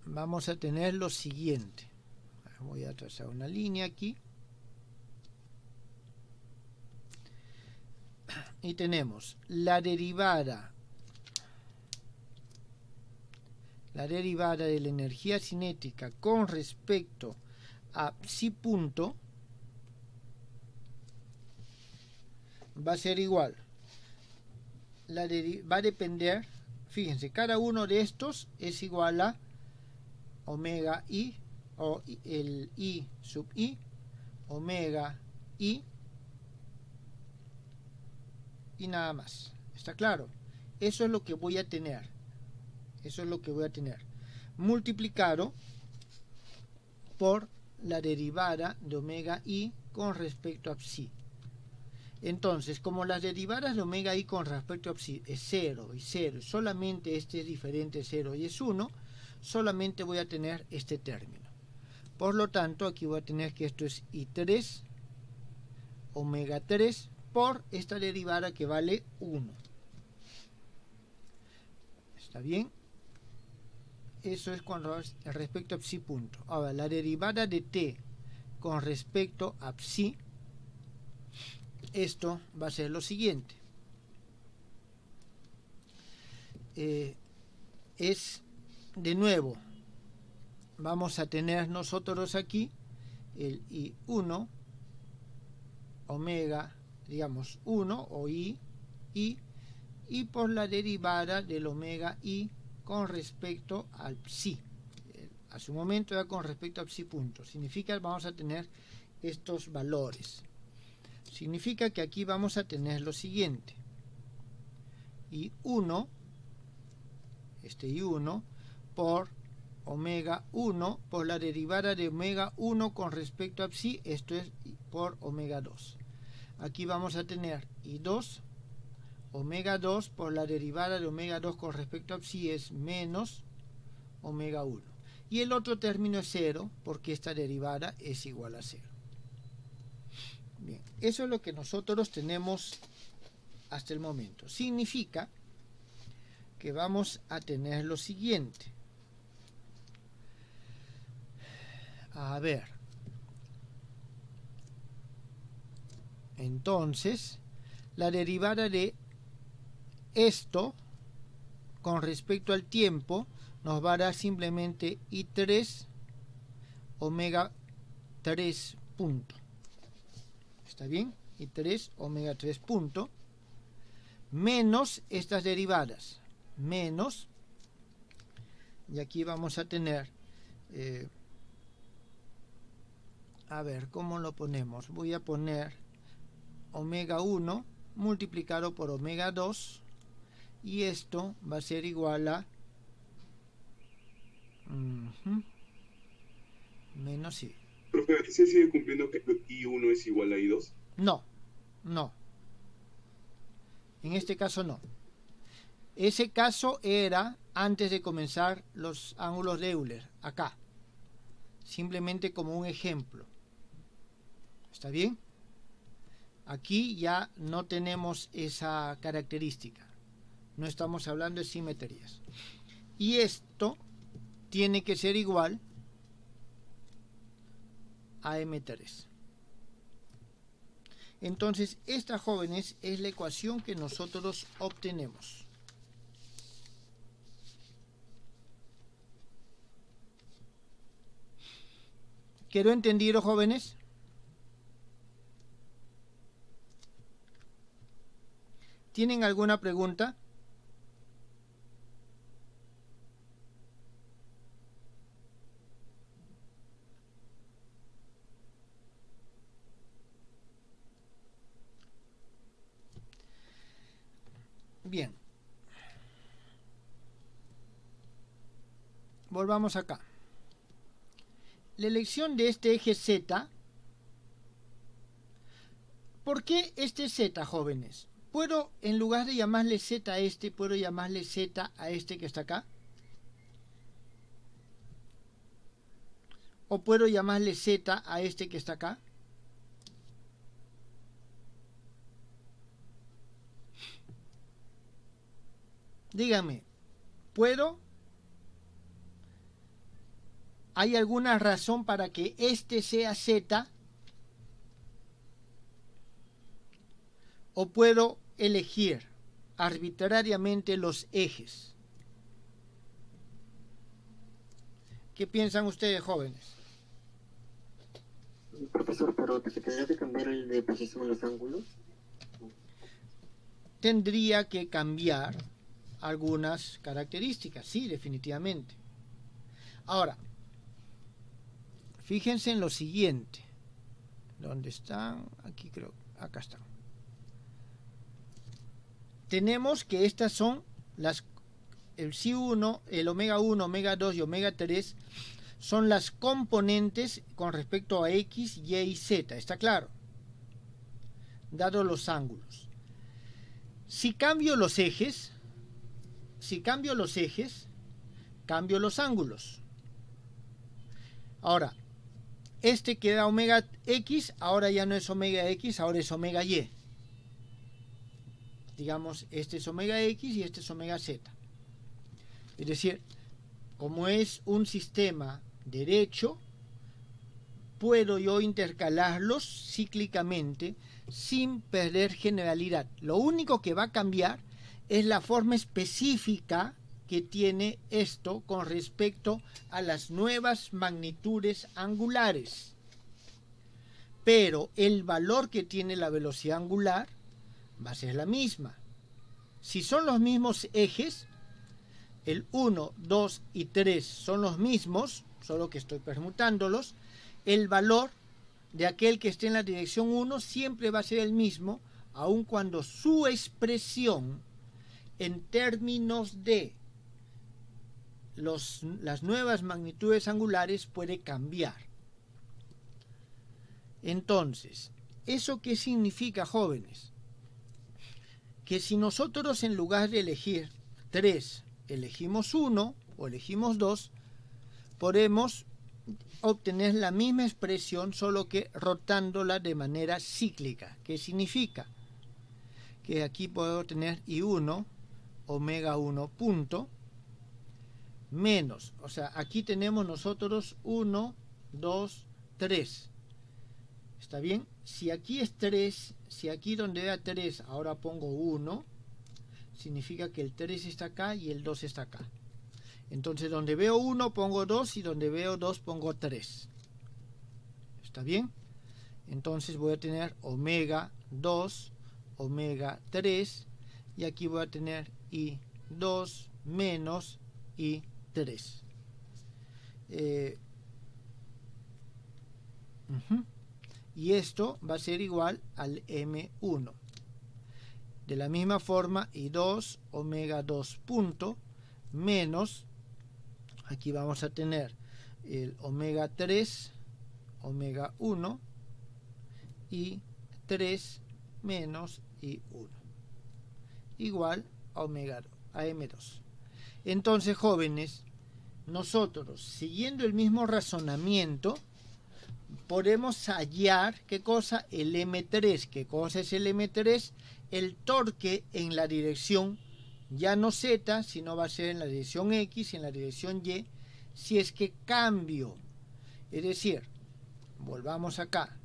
vamos a tener lo siguiente. Voy a trazar una línea aquí. Y tenemos la derivada de la energía cinética con respecto a psi punto va a ser igual. Va a depender, fíjense, cada uno de estos es igual a omega i, o el i sub i, omega i, y nada más. ¿Está claro? Eso es lo que voy a tener. Eso es lo que voy a tener. Multiplicado por la derivada de omega i con respecto a psi. Entonces, como las derivadas de omega i con respecto a psi es 0 y 0, solamente este es diferente, 0 y es 1, solamente voy a tener este término. Por lo tanto, aquí voy a tener que esto es i3, omega 3, por esta derivada que vale 1. ¿Está bien? Eso es con respecto a psi punto. Ahora, la derivada de t con respecto a psi, esto va a ser lo siguiente. Es, de nuevo, vamos a tener nosotros aquí el i1, omega, digamos 1 o i y por la derivada del omega i con respecto al psi. A su momento era con respecto a psi punto. Significa que vamos a tener estos valores. Significa que aquí vamos a tener lo siguiente. I1, este I1, por omega 1 por la derivada de omega 1 con respecto a psi, esto es por omega 2. Aquí vamos a tener I2, omega 2 por la derivada de omega 2 con respecto a psi es menos omega 1. Y el otro término es 0 porque esta derivada es igual a 0. Bien, eso es lo que nosotros tenemos hasta el momento. Significa que vamos a tener lo siguiente. A ver. Entonces, la derivada de esto con respecto al tiempo nos va a dar simplemente I3 omega 3 punto. ¿Está bien? I3 omega 3 punto menos estas derivadas. Menos, y aquí vamos a tener a ver, ¿cómo lo ponemos? Voy a poner omega 1 multiplicado por omega 2 y esto va a ser igual a menos I. Profe, ¿aquí se sigue cumpliendo que I1 es igual a I2? No, no. En este caso no. Ese caso era antes de comenzar los ángulos de Euler, acá. Simplemente como un ejemplo. ¿Está bien? Aquí ya no tenemos esa característica. No estamos hablando de simetrías. Y esto tiene que ser igual a M3. Entonces, esta, jóvenes, es la ecuación que nosotros obtenemos. ¿Quedó entendido, jóvenes? ¿Tienen alguna pregunta? Bien. Volvamos acá. La elección de este eje Z. ¿Por qué este Z, jóvenes? ¿Puedo, en lugar de llamarle Z a este, puedo llamarle Z a este que está acá? ¿O puedo llamarle Z a este que está acá? Díganme, ¿puedo? ¿Hay alguna razón para que este sea Z? ¿O puedo elegir arbitrariamente los ejes? ¿Qué piensan ustedes, jóvenes? Profesor, pero ¿se tendría que cambiar el de posición de los ángulos? Tendría que cambiar algunas características, sí, definitivamente. Ahora, fíjense en lo siguiente. ¿Dónde están? Aquí creo, acá están. Tenemos que estas son el psi1, el omega 1, omega 2 y omega 3 son las componentes con respecto a X, Y y Z, ¿está claro? Dado los ángulos. Si cambio los ejes, cambio los ángulos. Ahora, este que era omega X, ahora ya no es omega X, ahora es omega Y. Digamos, este es omega X y este es omega Z. Es decir, como es un sistema derecho, puedo yo intercalarlos cíclicamente sin perder generalidad. Lo único que va a cambiar es la forma específica que tiene esto con respecto a las nuevas magnitudes angulares. Pero el valor que tiene la velocidad angular va a ser la misma. Si son los mismos ejes, el 1, 2 y 3 son los mismos, solo que estoy permutándolos, el valor de aquel que esté en la dirección 1 siempre va a ser el mismo, aun cuando su expresión en términos de las nuevas magnitudes angulares puede cambiar. Entonces, ¿eso qué significa, jóvenes? Que si nosotros en lugar de elegir 3, elegimos 1 o elegimos 2, podemos obtener la misma expresión, solo que rotándola de manera cíclica. ¿Qué significa? Que aquí puedo tener I1, omega 1 punto, menos, o sea, aquí tenemos nosotros 1, 2, 3. ¿Está bien? Si aquí es 3, si aquí donde vea 3 ahora pongo 1, significa que el 3 está acá y el 2 está acá. Entonces donde veo 1 pongo 2 y donde veo 2 pongo 3. ¿Está bien? Entonces voy a tener omega 2, omega 3 y aquí voy a tener I2 menos I3. Y esto va a ser igual al M1. De la misma forma, I2 omega 2 punto menos, aquí vamos a tener el omega 3, omega 1 y 3 menos I1 igual a omega a M2. Entonces, jóvenes, nosotros siguiendo el mismo razonamiento podemos hallar, ¿qué cosa? El M3. ¿Qué cosa es el M3? El torque en la dirección ya no Z, sino va a ser en la dirección X y en la dirección Y, si es que cambio. Es decir, volvamos acá.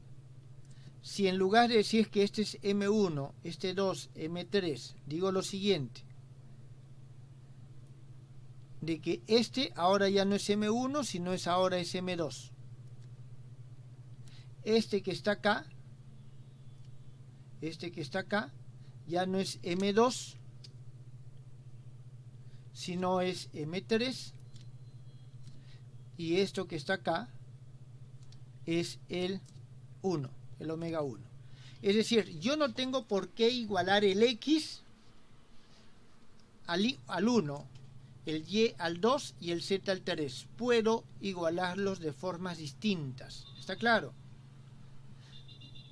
Si en lugar de decir que este es M1, este 2, M3, digo lo siguiente, de que este ahora ya no es M1, sino es ahora es M2. Este que está acá ya no es M2, sino es M3, y esto que está acá es el 1, el omega 1. Es decir, yo no tengo por qué igualar el X al 1, el Y al 2 y el Z al 3. Puedo igualarlos de formas distintas. ¿Está claro?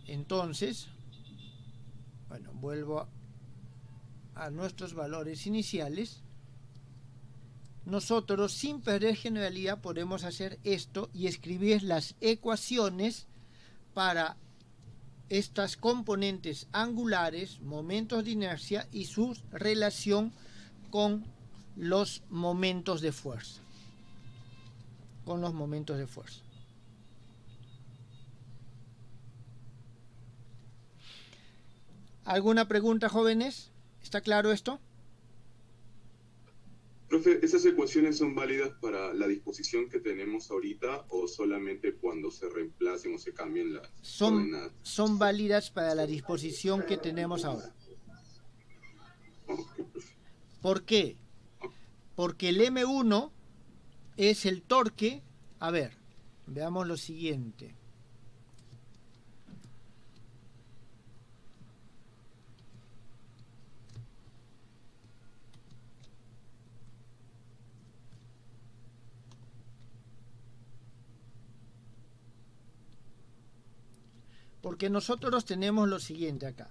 Entonces, bueno, vuelvo a nuestros valores iniciales. Nosotros, sin perder generalidad, podemos hacer esto y escribir las ecuaciones para estas componentes angulares, momentos de inercia y su relación con los momentos de fuerza. ¿Alguna pregunta, jóvenes? ¿Está claro esto? Profe, ¿esas ecuaciones son válidas para la disposición que tenemos ahorita o solamente cuando se reemplacen o se cambien las coordenadas? Son válidas para la disposición que tenemos ahora. Okay, profe. ¿Por qué? Porque el M1 es el torque. A ver, veamos lo siguiente. Porque nosotros tenemos lo siguiente acá.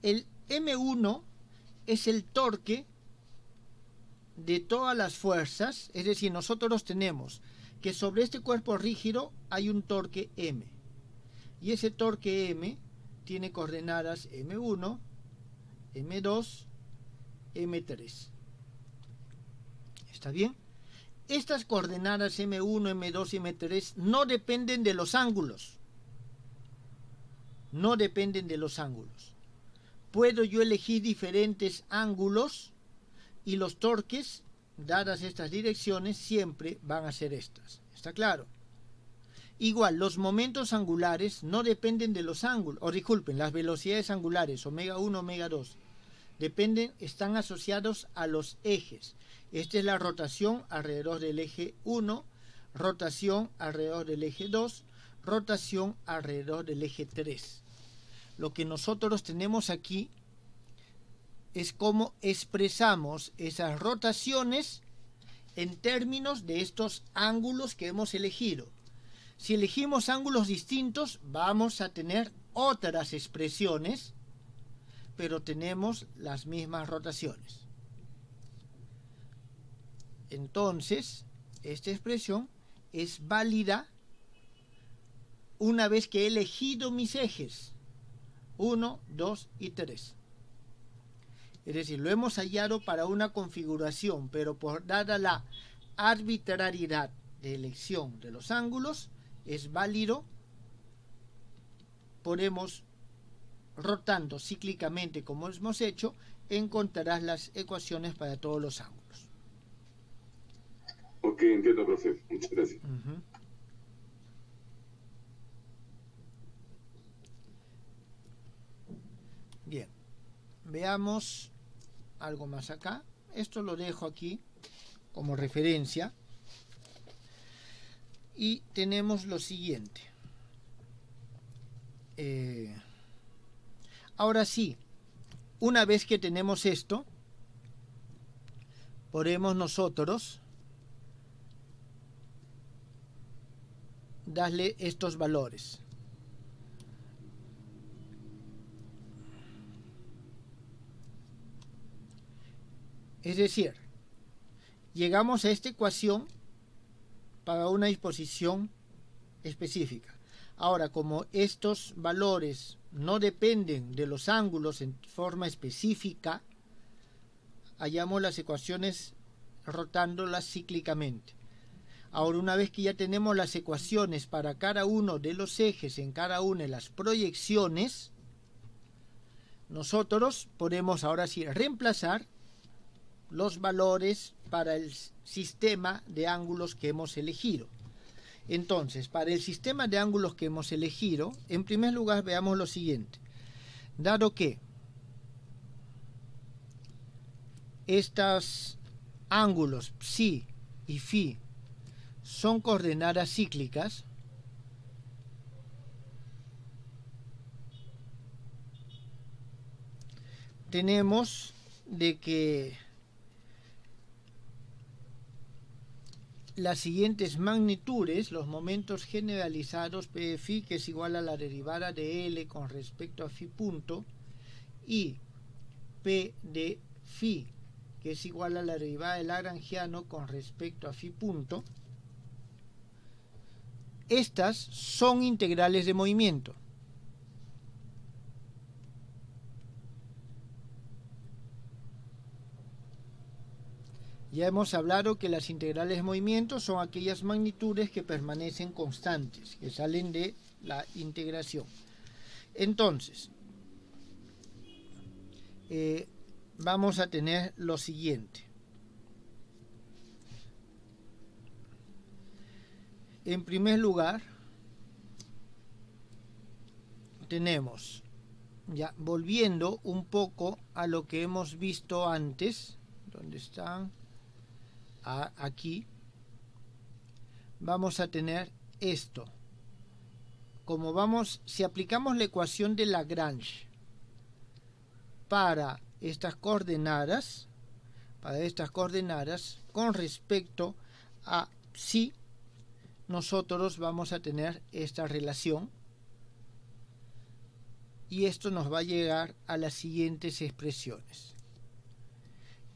El M1 es el torque de todas las fuerzas, es decir, nosotros tenemos que sobre este cuerpo rígido hay un torque M. Y ese torque M tiene coordenadas M1, M2, M3. ¿Está bien? Estas coordenadas M1, M2 y M3 no dependen de los ángulos. No dependen de los ángulos. Puedo yo elegir diferentes ángulos y los torques, dadas estas direcciones, siempre van a ser estas. ¿Está claro? Igual, los momentos angulares no dependen de los ángulos, o disculpen, las velocidades angulares, omega 1, omega 2, están asociados a los ejes. Esta es la rotación alrededor del eje 1, rotación alrededor del eje 2, rotación alrededor del eje 3. Lo que nosotros tenemos aquí es cómo expresamos esas rotaciones en términos de estos ángulos que hemos elegido. Si elegimos ángulos distintos, vamos a tener otras expresiones, pero tenemos las mismas rotaciones. Entonces, esta expresión es válida una vez que he elegido mis ejes 1, 2 y 3. Es decir, lo hemos hallado para una configuración, pero dada la arbitrariedad de elección de los ángulos, es válido. Podemos, rotando cíclicamente como hemos hecho, encontrarás las ecuaciones para todos los ángulos. Ok, entiendo, profe. Muchas gracias. Bien, veamos algo más acá. Esto lo dejo aquí como referencia. Y tenemos lo siguiente. Ahora sí, una vez que tenemos esto, podemos nosotros darle estos valores. Es decir, llegamos a esta ecuación para una disposición específica. Ahora, como estos valores no dependen de los ángulos en forma específica, hallamos las ecuaciones rotándolas cíclicamente. Ahora, una vez que ya tenemos las ecuaciones para cada uno de los ejes en cada una de las proyecciones, nosotros podemos ahora sí reemplazar los valores para el sistema de ángulos que hemos elegido. Entonces, para el sistema de ángulos que hemos elegido, en primer lugar veamos lo siguiente. Dado que estos ángulos psi y phi son coordenadas cíclicas, tenemos de que las siguientes magnitudes, los momentos generalizados P de phi, que es igual a la derivada de L con respecto a phi punto, y P de phi, que es igual a la derivada del lagrangiano con respecto a phi punto, estas son integrales de movimiento. Ya hemos hablado que las integrales de movimiento son aquellas magnitudes que permanecen constantes, que salen de la integración. Entonces, vamos a tener lo siguiente. En primer lugar, tenemos, ya volviendo un poco a lo que hemos visto antes, ¿dónde están? Aquí vamos a tener esto. Si aplicamos la ecuación de Lagrange para estas coordenadas con respecto a psi, nosotros vamos a tener esta relación y esto nos va a llegar a las siguientes expresiones,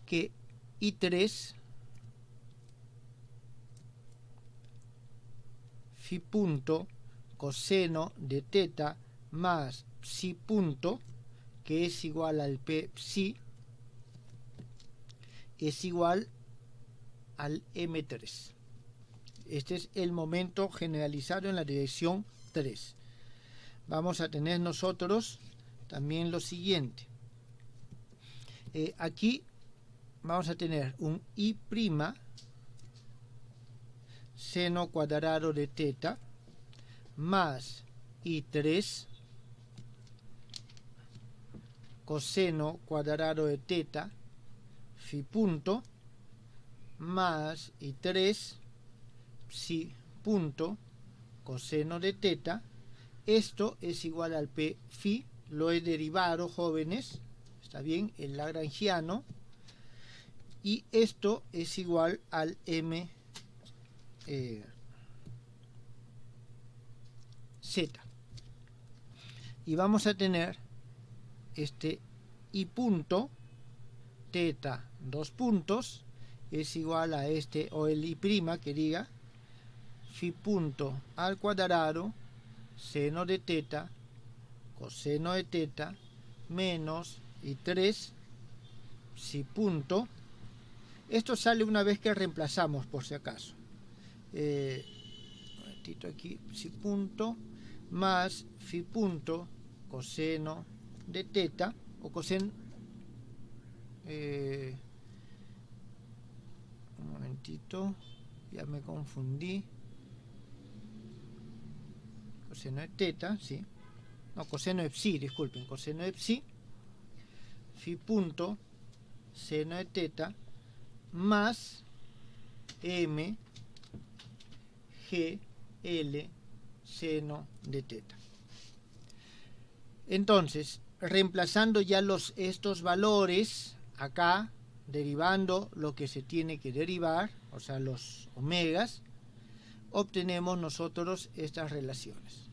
que I3 phi punto coseno de teta más psi punto, que es igual al P psi, es igual al M3. Este es el momento generalizado en la dirección 3. Vamos a tener nosotros también lo siguiente. Aquí vamos a tener un I' seno cuadrado de teta más I3 coseno cuadrado de teta, phi punto, más y 3 psi punto coseno de teta. Esto es igual al p phi, lo he derivado, jóvenes, está bien, el lagrangiano, y esto es igual al m z. Y vamos a tener este i punto teta 2 puntos es igual a este, o el i prima que diga, phi punto al cuadrado seno de teta coseno de teta menos y 3 psi punto. Esto sale una vez que reemplazamos, por si acaso. Un momentito aquí, psi punto más phi punto coseno de teta, o coseno, un momentito, ya me confundí, coseno de teta, sí, no, coseno de psi, disculpen, coseno de psi, phi punto seno de teta más m g l seno de teta. Entonces, reemplazando ya estos valores acá, derivando lo que se tiene que derivar, o sea, los omegas, obtenemos nosotros estas relaciones,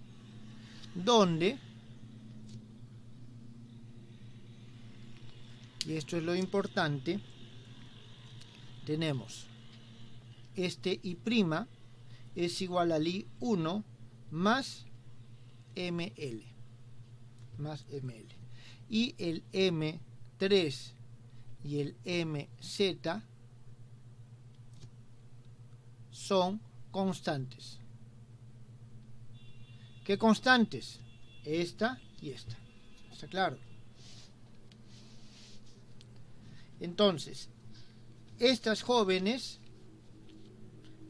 donde, y esto es lo importante, tenemos este i' es igual al i1 más ml, y el m3 y el mz son constantes. ¿Qué constantes? Esta y esta. ¿Está claro? Entonces, estas jóvenes,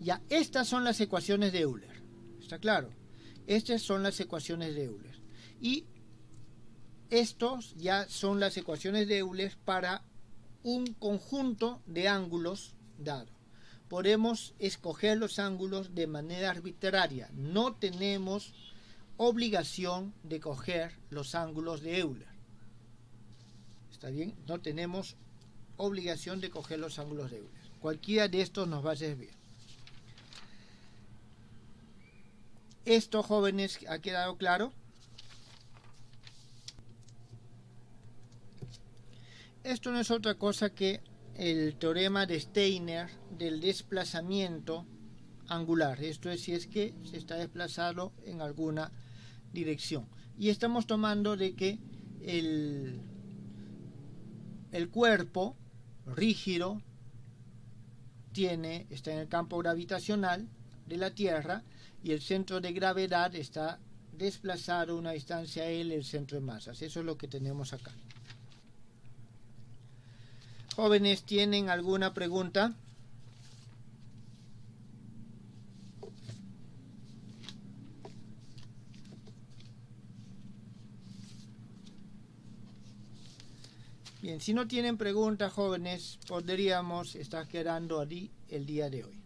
ya estas son las ecuaciones de Euler. ¿Está claro? Estas son las ecuaciones de Euler. Y estos ya son las ecuaciones de Euler para un conjunto de ángulos dado. Podemos escoger los ángulos de manera arbitraria. No tenemos obligación de coger los ángulos de Euler. ¿Está bien? No tenemos obligación de coger los ángulos de Euler. Cualquiera de estos nos va a servir. Esto, jóvenes, ¿ha quedado claro? Esto no es otra cosa que el teorema de Steiner del desplazamiento angular. Esto es si es que se está desplazado en alguna dirección. Y estamos tomando de que el cuerpo rígido está en el campo gravitacional de la Tierra y el centro de gravedad está desplazado a una distancia L, el centro de masas. Eso es lo que tenemos acá. Jóvenes, ¿tienen alguna pregunta? Bien, si no tienen preguntas, jóvenes, podríamos estar quedando allí el día de hoy.